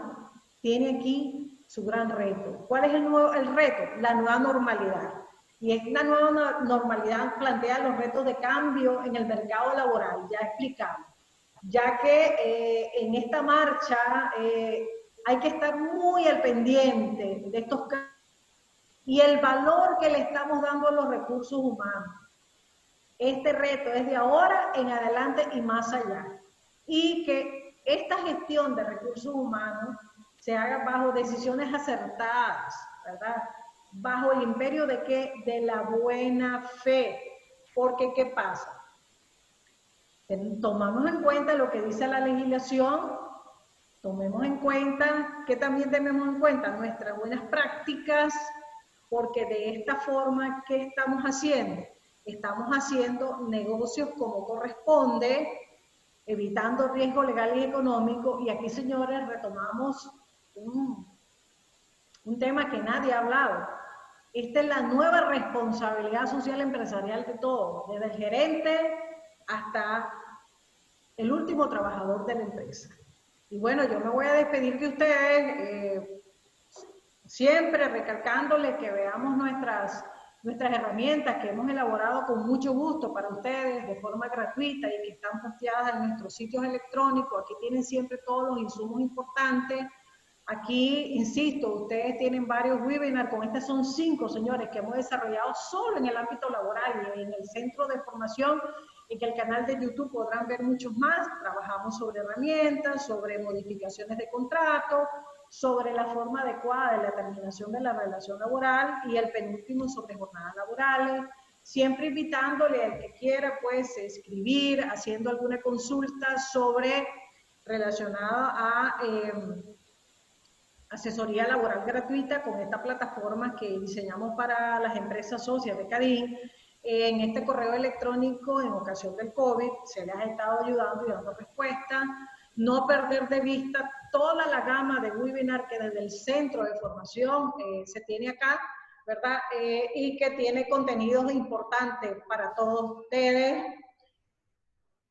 tiene aquí su gran reto. ¿Cuál es el reto? La nueva normalidad. Y esta nueva normalidad plantea los retos de cambio en el mercado laboral, ya explicamos. Ya que en esta marcha hay que estar muy al pendiente de estos cambios y el valor que le estamos dando a los recursos humanos. Este reto es de ahora en adelante y más allá. Y que esta gestión de recursos humanos se haga bajo decisiones acertadas, ¿verdad? Bajo el imperio de ¿qué? De la buena fe. Porque, ¿qué pasa? Tomamos en cuenta lo que dice la legislación, tomemos en cuenta, que también tenemos en cuenta nuestras buenas prácticas, porque de esta forma, ¿qué estamos haciendo? Estamos haciendo negocios como corresponde, evitando riesgo legal y económico, y aquí, señores, retomamos un tema que nadie ha hablado. Esta es la nueva responsabilidad social empresarial de todos, desde el gerente hasta el último trabajador de la empresa. Y bueno, yo me voy a despedir de ustedes, siempre recalcándoles que veamos nuestras herramientas que hemos elaborado con mucho gusto para ustedes de forma gratuita y que están posteadas en nuestros sitios electrónicos. Aquí tienen siempre todos los insumos importantes. Aquí, insisto, ustedes tienen varios webinars, con estos son 5, señores, que hemos desarrollado solo en el ámbito laboral y en el centro de formación, en que el canal de YouTube podrán ver muchos más. Trabajamos sobre herramientas, sobre modificaciones de contrato, sobre la forma adecuada de la terminación de la relación laboral y el penúltimo sobre jornadas laborales, siempre invitándole al que quiera, pues, escribir, haciendo alguna consulta sobre relacionada a asesoría laboral gratuita con esta plataforma que diseñamos para las empresas socias de Cadin. En este correo electrónico, en ocasión del COVID, se les ha estado ayudando y dando respuesta. No perder de vista toda la gama de webinar que desde el centro de formación se tiene acá, ¿verdad? Y que tiene contenidos importantes para todos ustedes,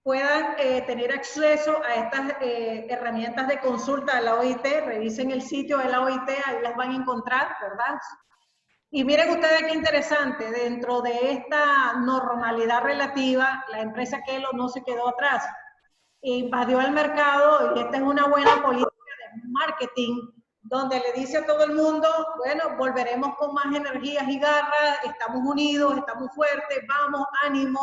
puedan tener acceso a estas herramientas de consulta de la OIT. Revisen el sitio de la OIT, ahí las van a encontrar, ¿verdad? Y miren ustedes qué interesante, dentro de esta normalidad relativa, la empresa Kelo no se quedó atrás. Invadió el mercado y esta es una buena política de marketing, donde le dice a todo el mundo, bueno, volveremos con más energías y garras, estamos unidos, estamos fuertes, vamos, ánimo,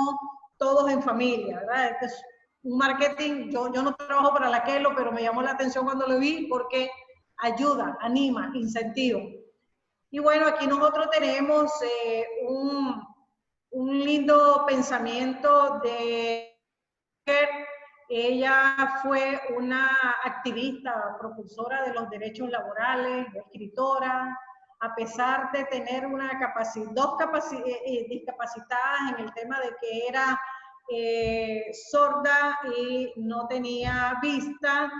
todos en familia, ¿verdad? Este es un marketing, yo no trabajo para la Kelo, pero me llamó la atención cuando lo vi porque ayuda, anima, incentiva. Y bueno, aquí nosotros tenemos un lindo pensamiento de... Ella fue una activista, propulsora de los derechos laborales, escritora, a pesar de tener dos discapacitadas en el tema de que era sorda y no tenía vista.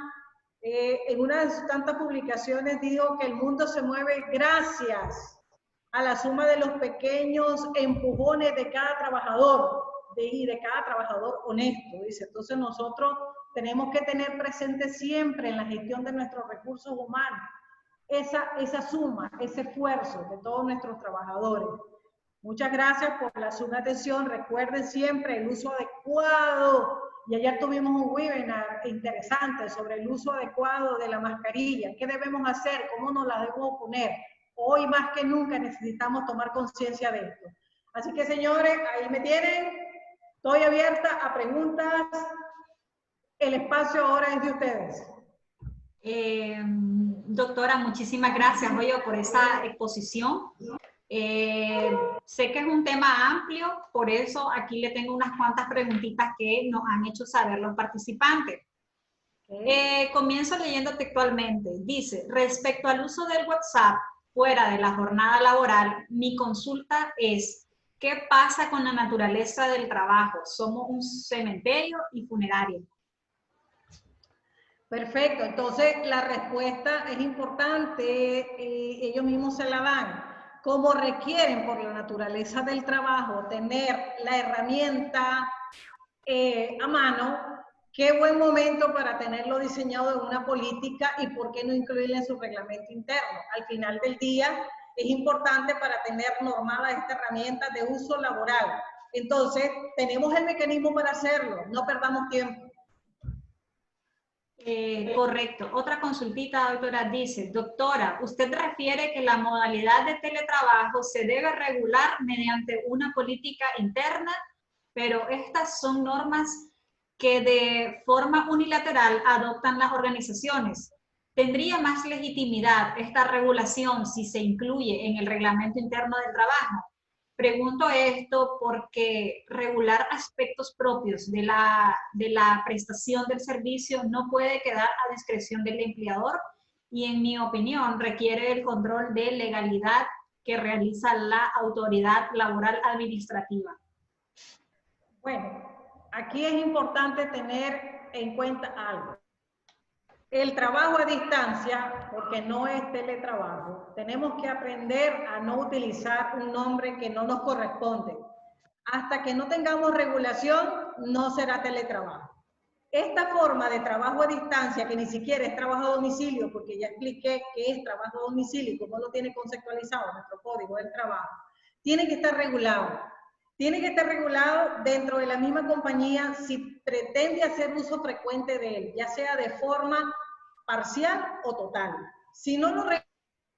En una de sus tantas publicaciones dijo que el mundo se mueve gracias a la suma de los pequeños empujones de cada trabajador y de cada trabajador honesto, dice. Entonces nosotros tenemos que tener presente siempre en la gestión de nuestros recursos humanos esa suma, ese esfuerzo de todos nuestros trabajadores. Muchas gracias por la suma de atención. Recuerden siempre el uso adecuado. Y ayer tuvimos un webinar interesante sobre el uso adecuado de la mascarilla. ¿Qué debemos hacer? ¿Cómo nos la debemos poner? Hoy más que nunca necesitamos tomar conciencia de esto. Así que, señores, ahí me tienen. Estoy abierta a preguntas. El espacio ahora es de ustedes. Doctora, muchísimas gracias, por esa exposición. Sé que es un tema amplio, por eso aquí le tengo unas cuantas preguntitas que nos han hecho saber los participantes. Comienzo leyendo textualmente. Dice, respecto al uso del WhatsApp fuera de la jornada laboral, mi consulta es, ¿qué pasa con la naturaleza del trabajo? Somos un cementerio y funerario. Perfecto, entonces la respuesta es importante, ellos mismos se la dan. Como requieren por la naturaleza del trabajo tener la herramienta a mano, qué buen momento para tenerlo diseñado en una política y por qué no incluirlo en su reglamento interno. Al final del día es importante para tener normada esta herramienta de uso laboral. Entonces, tenemos el mecanismo para hacerlo, no perdamos tiempo. Correcto. Otra consultita, doctora, dice, doctora, ¿usted refiere que la modalidad de teletrabajo se debe regular mediante una política interna, pero estas son normas que de forma unilateral adoptan las organizaciones? ¿Tendría más legitimidad esta regulación si se incluye en el reglamento interno del trabajo? Pregunto esto porque regular aspectos propios de la prestación del servicio no puede quedar a discreción del empleador y, en mi opinión, requiere el control de legalidad que realiza la autoridad laboral administrativa. Bueno, aquí es importante tener en cuenta algo. El trabajo a distancia, porque no es teletrabajo, tenemos que aprender a no utilizar un nombre que no nos corresponde. Hasta que no tengamos regulación, no será teletrabajo. Esta forma de trabajo a distancia, que ni siquiera es trabajo a domicilio, porque ya expliqué que es trabajo a domicilio y cómo lo tiene conceptualizado nuestro código del trabajo, tiene que estar regulado. Tiene que estar regulado dentro de la misma compañía si pretende hacer uso frecuente de él, ya sea de forma parcial o total. Si no lo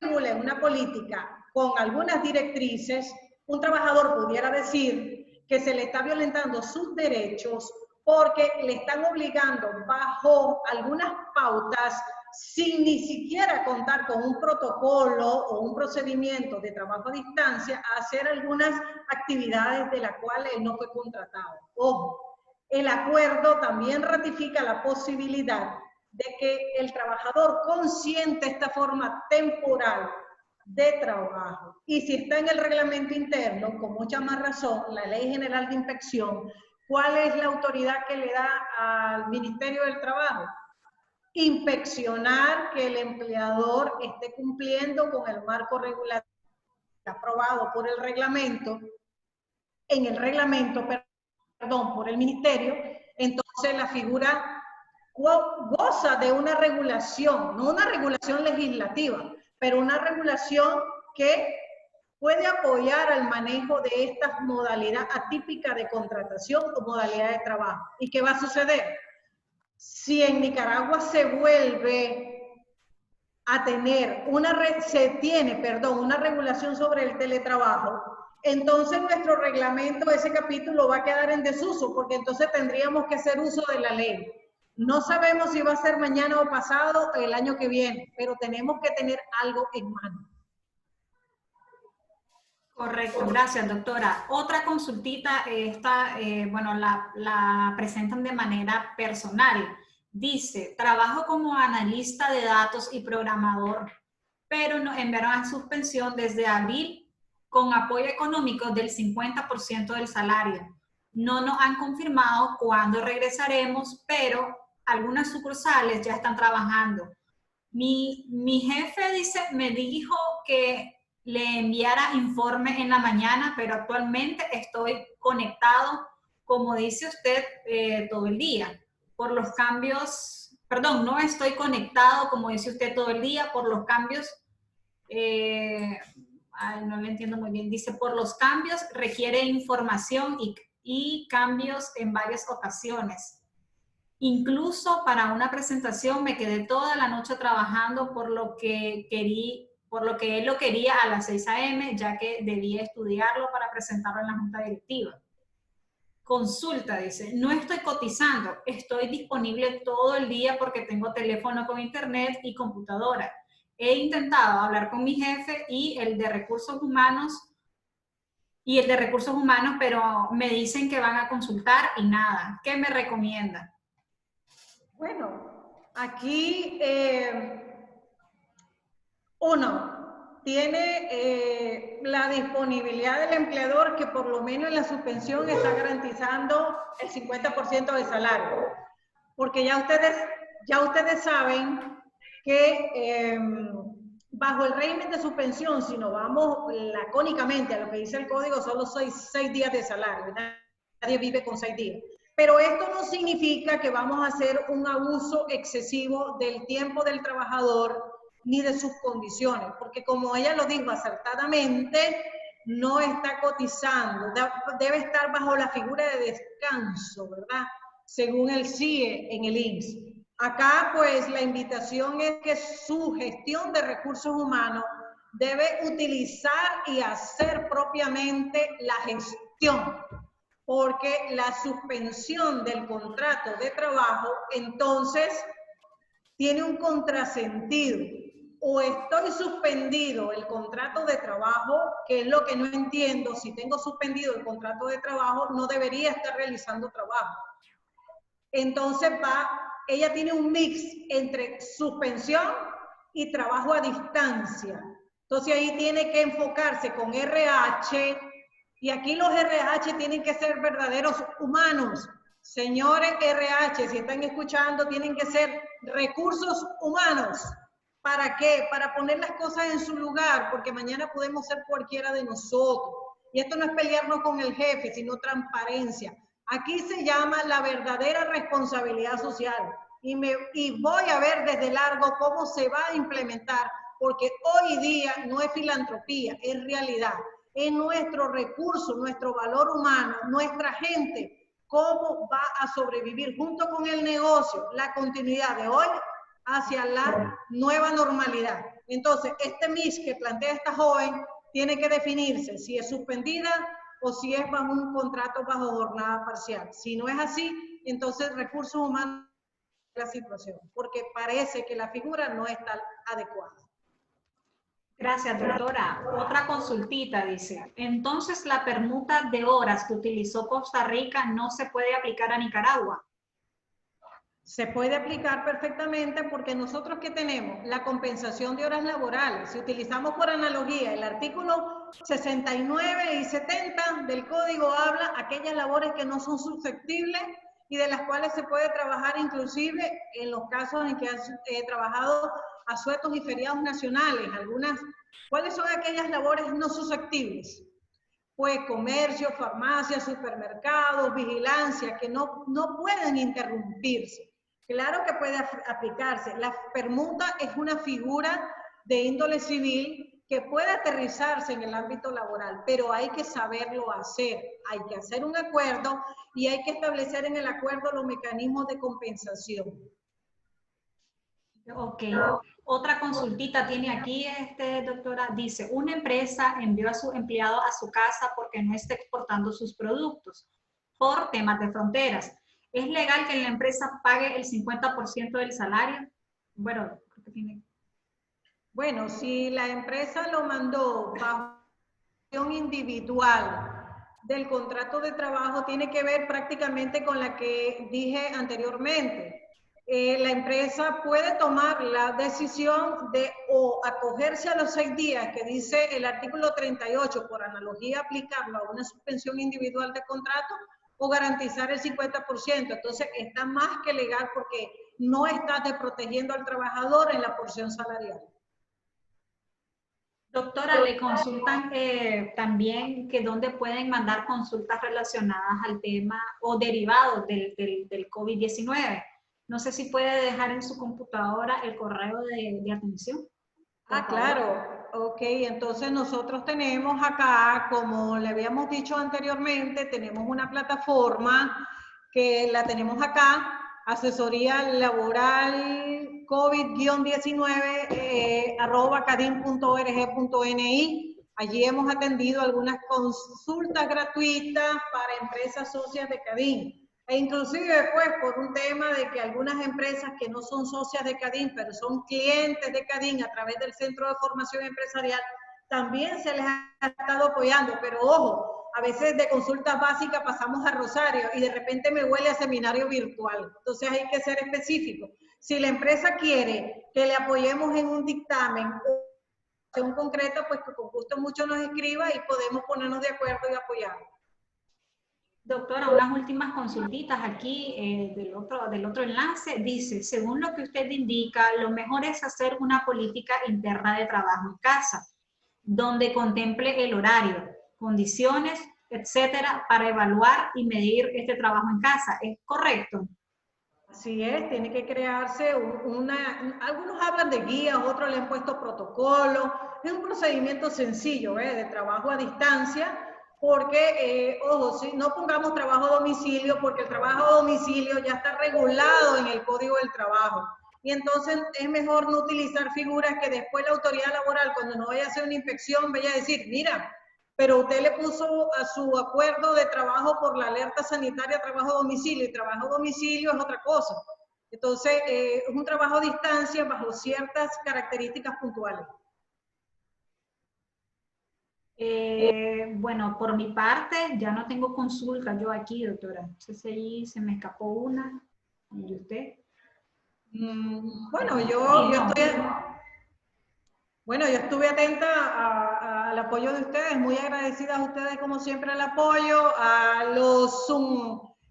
regula en una política con algunas directrices, un trabajador pudiera decir que se le está violentando sus derechos porque le están obligando bajo algunas pautas sin ni siquiera contar con un protocolo o un procedimiento de trabajo a distancia, a hacer algunas actividades de las cuales él no fue contratado. Ojo, el acuerdo también ratifica la posibilidad de que el trabajador consiente esta forma temporal de trabajo. Y si está en el reglamento interno, con mucha más razón, la Ley General de Inspección, ¿cuál es la autoridad que le da al Ministerio del Trabajo? Inspeccionar que el empleador esté cumpliendo con el marco regulatorio aprobado por el reglamento, por el ministerio. Entonces la figura goza de una regulación, no una regulación legislativa, pero una regulación que puede apoyar al manejo de esta modalidad atípica de contratación o modalidad de trabajo. ¿Y qué va a suceder? Si en Nicaragua se vuelve a tener una regulación sobre el teletrabajo, entonces nuestro reglamento, ese capítulo va a quedar en desuso, porque entonces tendríamos que hacer uso de la ley. No sabemos si va a ser mañana o pasado o el año que viene, pero tenemos que tener algo en mano. Correcto, gracias doctora. Otra consultita, bueno, la presentan de manera personal. Dice, trabajo como analista de datos y programador, pero nos enviaron a suspensión desde abril con apoyo económico del 50% del salario. No nos han confirmado cuándo regresaremos, pero algunas sucursales ya están trabajando. Mi jefe me dijo que le enviara informes en la mañana, pero actualmente estoy conectado, como dice usted, todo el día. Por los cambios, perdón, no estoy conectado, como dice usted, todo el día, por los cambios, no le entiendo muy bien, dice, por los cambios requiere información y cambios en varias ocasiones. Incluso para una presentación me quedé toda la noche trabajando por lo que él lo quería a las 6 a.m., ya que debía estudiarlo para presentarlo en la junta directiva. Consulta, dice, no estoy cotizando, estoy disponible todo el día porque tengo teléfono con internet y computadora. He intentado hablar con mi jefe y el de recursos humanos, pero me dicen que van a consultar y nada. ¿Qué me recomienda? Bueno, aquí uno tiene la disponibilidad del empleador que por lo menos en la suspensión está garantizando el 50% de salario. Porque ya ustedes saben que bajo el régimen de suspensión, si nos vamos lacónicamente a lo que dice el código, solo son 6 días de salario. Nadie vive con 6 días. Pero esto no significa que vamos a hacer un abuso excesivo del tiempo del trabajador ni de sus condiciones, porque como ella lo dijo acertadamente, no está cotizando, debe estar bajo la figura de descanso, ¿verdad? Según el CIE en el INSS. Acá, pues, la invitación es que su gestión de recursos humanos debe utilizar y hacer propiamente la gestión, porque la suspensión del contrato de trabajo, entonces, tiene un contrasentido. O estoy suspendido el contrato de trabajo, que es lo que no entiendo, si tengo suspendido el contrato de trabajo, no debería estar realizando trabajo. Entonces ella tiene un mix entre suspensión y trabajo a distancia. Entonces ahí tiene que enfocarse con RH, y aquí los RH tienen que ser verdaderos humanos. Señores RH, si están escuchando, tienen que ser recursos humanos. ¿Para qué? Para poner las cosas en su lugar, porque mañana podemos ser cualquiera de nosotros. Y esto no es pelearnos con el jefe, sino transparencia. Aquí se llama la verdadera responsabilidad social. Y voy a ver desde largo cómo se va a implementar, porque hoy día no es filantropía, es realidad. Es nuestro recurso, nuestro valor humano, nuestra gente, cómo va a sobrevivir junto con el negocio, la continuidad de hoy hacia la nueva normalidad. Entonces, este mix que plantea esta joven tiene que definirse si es suspendida o si es bajo un contrato bajo jornada parcial. Si no es así, entonces recursos humanos la situación, porque parece que la figura no está adecuada. Gracias, doctora. Otra consultita dice, entonces la permuta de horas que utilizó Costa Rica no se puede aplicar a Nicaragua. Se puede aplicar perfectamente porque nosotros ¿qué tenemos? La compensación de horas laborales. Si utilizamos por analogía el artículo 69 y 70 del código habla aquellas labores que no son susceptibles y de las cuales se puede trabajar inclusive en los casos en que has trabajado asuetos y feriados nacionales. ¿Cuáles son aquellas labores no susceptibles? Pues comercio, farmacia, supermercados, vigilancia, que no pueden interrumpirse. Claro que puede aplicarse. La permuta es una figura de índole civil que puede aterrizarse en el ámbito laboral, pero hay que saberlo hacer. Hay que hacer un acuerdo y hay que establecer en el acuerdo los mecanismos de compensación. Ok. Otra consultita tiene aquí, doctora, dice, una empresa envió a su empleado a su casa porque no está exportando sus productos por temas de fronteras. ¿Es legal que la empresa pague el 50% del salario? Bueno, creo que tiene... Bueno, si la empresa lo mandó bajo individual del contrato de trabajo, tiene que ver prácticamente con la que dije anteriormente. La empresa puede tomar la decisión de o acogerse a los 6 días que dice el artículo 38, por analogía aplicarlo a una suspensión individual de contrato, o garantizar el 50%. Entonces está más que legal porque no estás desprotegiendo al trabajador en la porción salarial. Doctora, le consultan también que dónde pueden mandar consultas relacionadas al tema o derivados del COVID-19. No sé si puede dejar en su computadora el correo de atención. Ah, claro. Ok, entonces nosotros tenemos acá, como le habíamos dicho anteriormente, tenemos una plataforma que la tenemos acá, asesoría laboral COVID-19 @cadin.org.ni. Allí hemos atendido algunas consultas gratuitas para empresas socias de Cadin. E inclusive, pues, por un tema de que algunas empresas que no son socias de Cadin, pero son clientes de Cadin a través del Centro de Formación Empresarial, también se les ha estado apoyando. Pero ojo, a veces de consultas básicas pasamos a Rosario y de repente me huele a seminario virtual. Entonces hay que ser específico. Si la empresa quiere que le apoyemos en un dictamen o en un concreto, pues que con gusto mucho nos escriba y podemos ponernos de acuerdo y apoyar. Doctora, unas últimas consultitas aquí del otro enlace. Dice, según lo que usted indica, lo mejor es hacer una política interna de trabajo en casa, donde contemple el horario, condiciones, etcétera, para evaluar y medir este trabajo en casa. ¿Es correcto? Así es, tiene que crearse algunos hablan de guías, otros le han puesto protocolo. Es un procedimiento sencillo, de trabajo a distancia, porque, ojo, si no pongamos trabajo a domicilio, porque el trabajo a domicilio ya está regulado en el Código del Trabajo. Y entonces es mejor no utilizar figuras que después la autoridad laboral, cuando no vaya a hacer una inspección, vaya a decir, mira, pero usted le puso a su acuerdo de trabajo por la alerta sanitaria trabajo a domicilio, y trabajo a domicilio es otra cosa. Entonces, es un trabajo a distancia bajo ciertas características puntuales. Bueno, por mi parte, ya no tengo consulta yo aquí, doctora. Entonces ahí se me escapó una. ¿Y usted? Bueno, yo estuve atenta al apoyo de ustedes, muy agradecida a ustedes como siempre el apoyo, a los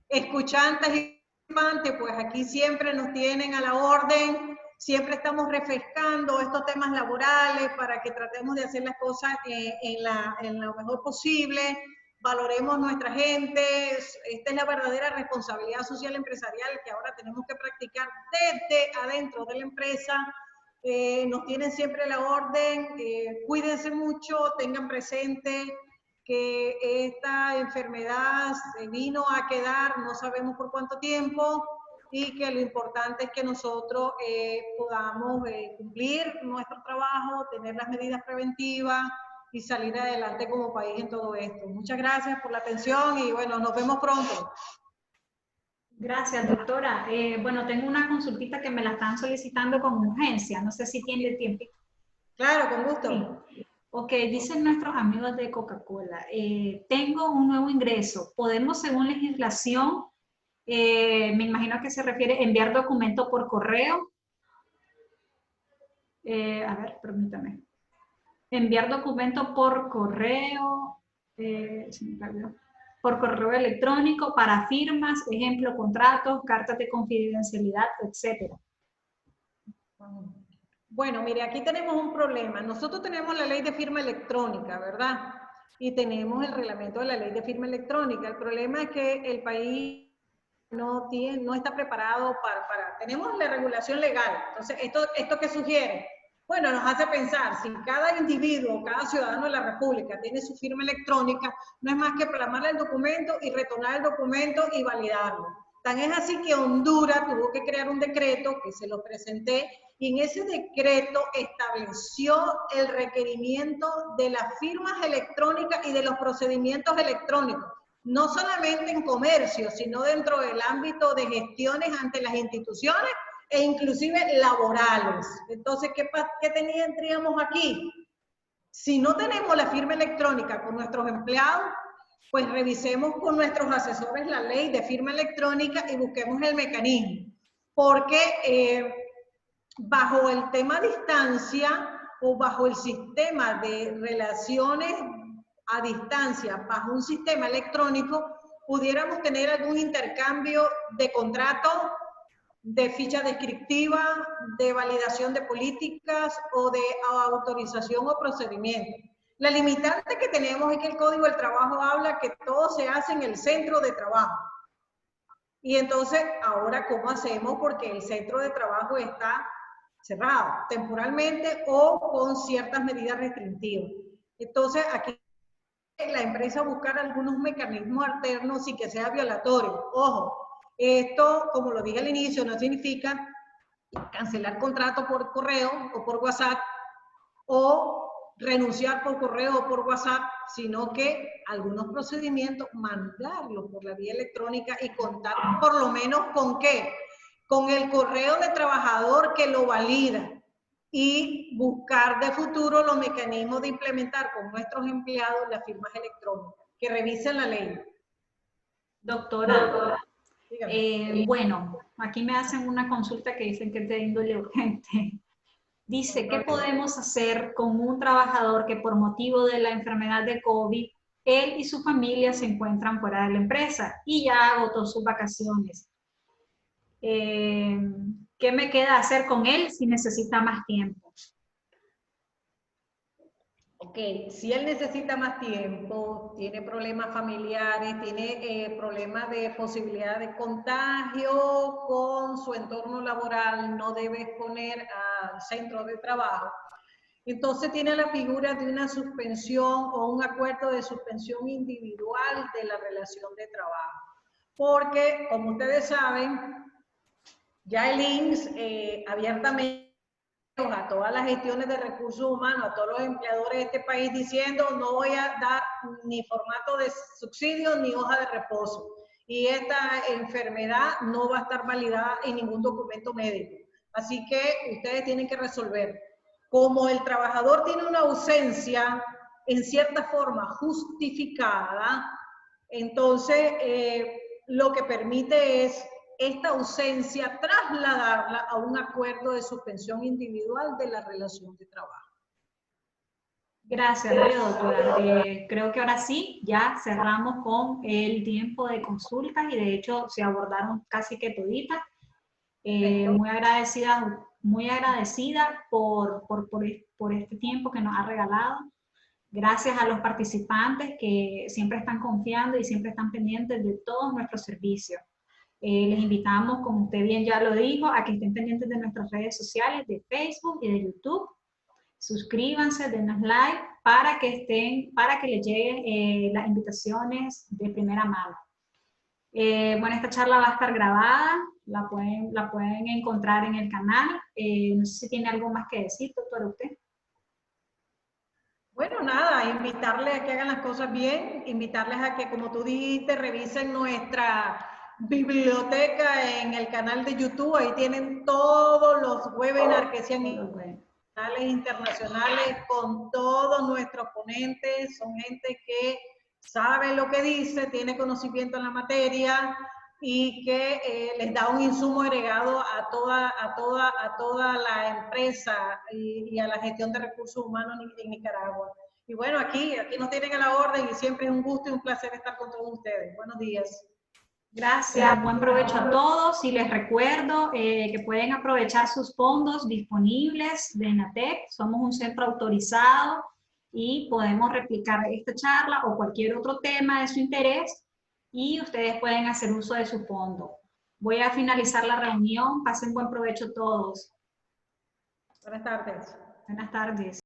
escuchantes y participantes, pues aquí siempre nos tienen a la orden, siempre estamos refrescando estos temas laborales para que tratemos de hacer las cosas en lo mejor posible, valoremos nuestra gente. Esta es la verdadera responsabilidad social empresarial que ahora tenemos que practicar desde adentro de la empresa. Nos tienen siempre la orden, cuídense mucho, tengan presente que esta enfermedad se vino a quedar, no sabemos por cuánto tiempo, y que lo importante es que nosotros podamos cumplir nuestro trabajo, tener las medidas preventivas y salir adelante como país en todo esto. Muchas gracias por la atención y bueno, nos vemos pronto. Gracias, doctora. Bueno, tengo una consultita que me la están solicitando con urgencia. No sé si tiene tiempo. Claro, con Sí. gusto. Ok, dicen nuestros amigos de Coca-Cola, tengo un nuevo ingreso. ¿Podemos, según legislación, me imagino que se refiere enviar documento por correo? A ver, permítame. Enviar documento por correo, se me perdió. Por correo electrónico para firmas, ejemplo, contratos, cartas de confidencialidad, etcétera. Bueno, mire, aquí tenemos un problema. Nosotros tenemos la ley de firma electrónica, ¿verdad? Y tenemos el reglamento de la ley de firma electrónica. El problema es que el país no está preparado tenemos la regulación legal. Entonces, ¿esto qué sugiere? Bueno, nos hace pensar, si cada individuo, cada ciudadano de la República tiene su firma electrónica, no es más que plasmar el documento y retornar el documento y validarlo. Tan es así que Honduras tuvo que crear un decreto que se lo presenté y en ese decreto estableció el requerimiento de las firmas electrónicas y de los procedimientos electrónicos, no solamente en comercio, sino dentro del ámbito de gestiones ante las instituciones e inclusive laborales. Entonces, ¿qué tendríamos aquí? Si no tenemos la firma electrónica con nuestros empleados, pues revisemos con nuestros asesores la ley de firma electrónica y busquemos el mecanismo. Porque bajo el tema distancia o bajo el sistema de relaciones a distancia, bajo un sistema electrónico, pudiéramos tener algún intercambio de contrato, de ficha descriptiva, de validación de políticas o de autorización o procedimiento. La limitante que tenemos es que el Código del Trabajo habla que todo se hace en el centro de trabajo. Y entonces, ahora, ¿cómo hacemos? Porque el centro de trabajo está cerrado temporalmente o con ciertas medidas restrictivas. Entonces, aquí la empresa buscar algunos mecanismos alternos y que sea violatorio. Ojo, esto, como lo dije al inicio, no significa cancelar contrato por correo o por WhatsApp o renunciar por correo o por WhatsApp, sino que algunos procedimientos mandarlos por la vía electrónica y contar por lo menos con qué, con el correo de trabajador que lo valida y buscar de futuro los mecanismos de implementar con nuestros empleados las firmas electrónicas, que revisen la ley. Doctora, bueno, aquí me hacen una consulta que dicen que es de índole urgente. Dice, ¿qué podemos hacer con un trabajador que por motivo de la enfermedad de COVID, él y su familia se encuentran fuera de la empresa y ya agotó sus vacaciones? ¿Qué me queda hacer con él si necesita más tiempo? Ok, si él necesita más tiempo, tiene problemas familiares, tiene problemas de posibilidad de contagio con su entorno laboral, no debe exponer al centro de trabajo, entonces tiene la figura de una suspensión o un acuerdo de suspensión individual de la relación de trabajo. Porque, como ustedes saben, ya el INSS abiertamente a todas las gestiones de recursos humanos, a todos los empleadores de este país diciendo no voy a dar ni formato de subsidio ni hoja de reposo. Y esta enfermedad no va a estar validada en ningún documento médico. Así que ustedes tienen que resolver. Como el trabajador tiene una ausencia en cierta forma justificada, entonces lo que permite es esta ausencia trasladarla a un acuerdo de suspensión individual de la relación de trabajo. Gracias, doctora. Creo que ahora sí, ya cerramos con el tiempo de consultas y de hecho se abordaron casi que toditas. Muy agradecida por este tiempo que nos ha regalado. Gracias a los participantes que siempre están confiando y siempre están pendientes de todos nuestros servicios. Les invitamos, como usted bien ya lo dijo, a que estén pendientes de nuestras redes sociales, de Facebook y de YouTube. Suscríbanse, denos like para que les lleguen las invitaciones de primera mano. Bueno, esta charla va a estar grabada, la pueden encontrar en el canal. No sé si tiene algo más que decir, doctora, usted. Bueno, nada, invitarles a que hagan las cosas bien, invitarles a que, como tú dijiste, revisen biblioteca en el canal de YouTube, ahí tienen todos los webinars que se han hecho internacionales con todos nuestros ponentes, son gente que sabe lo que dice, tiene conocimiento en la materia y que les da un insumo agregado a toda la empresa y a la gestión de recursos humanos en Nicaragua. Y bueno, aquí nos tienen a la orden y siempre es un gusto y un placer estar con todos ustedes. Buenos días. Gracias, buen provecho a todos y les recuerdo que pueden aprovechar sus fondos disponibles de ENATEC. Somos un centro autorizado y podemos replicar esta charla o cualquier otro tema de su interés y ustedes pueden hacer uso de su fondo. Voy a finalizar la reunión. Pasen buen provecho todos. Buenas tardes. Buenas tardes.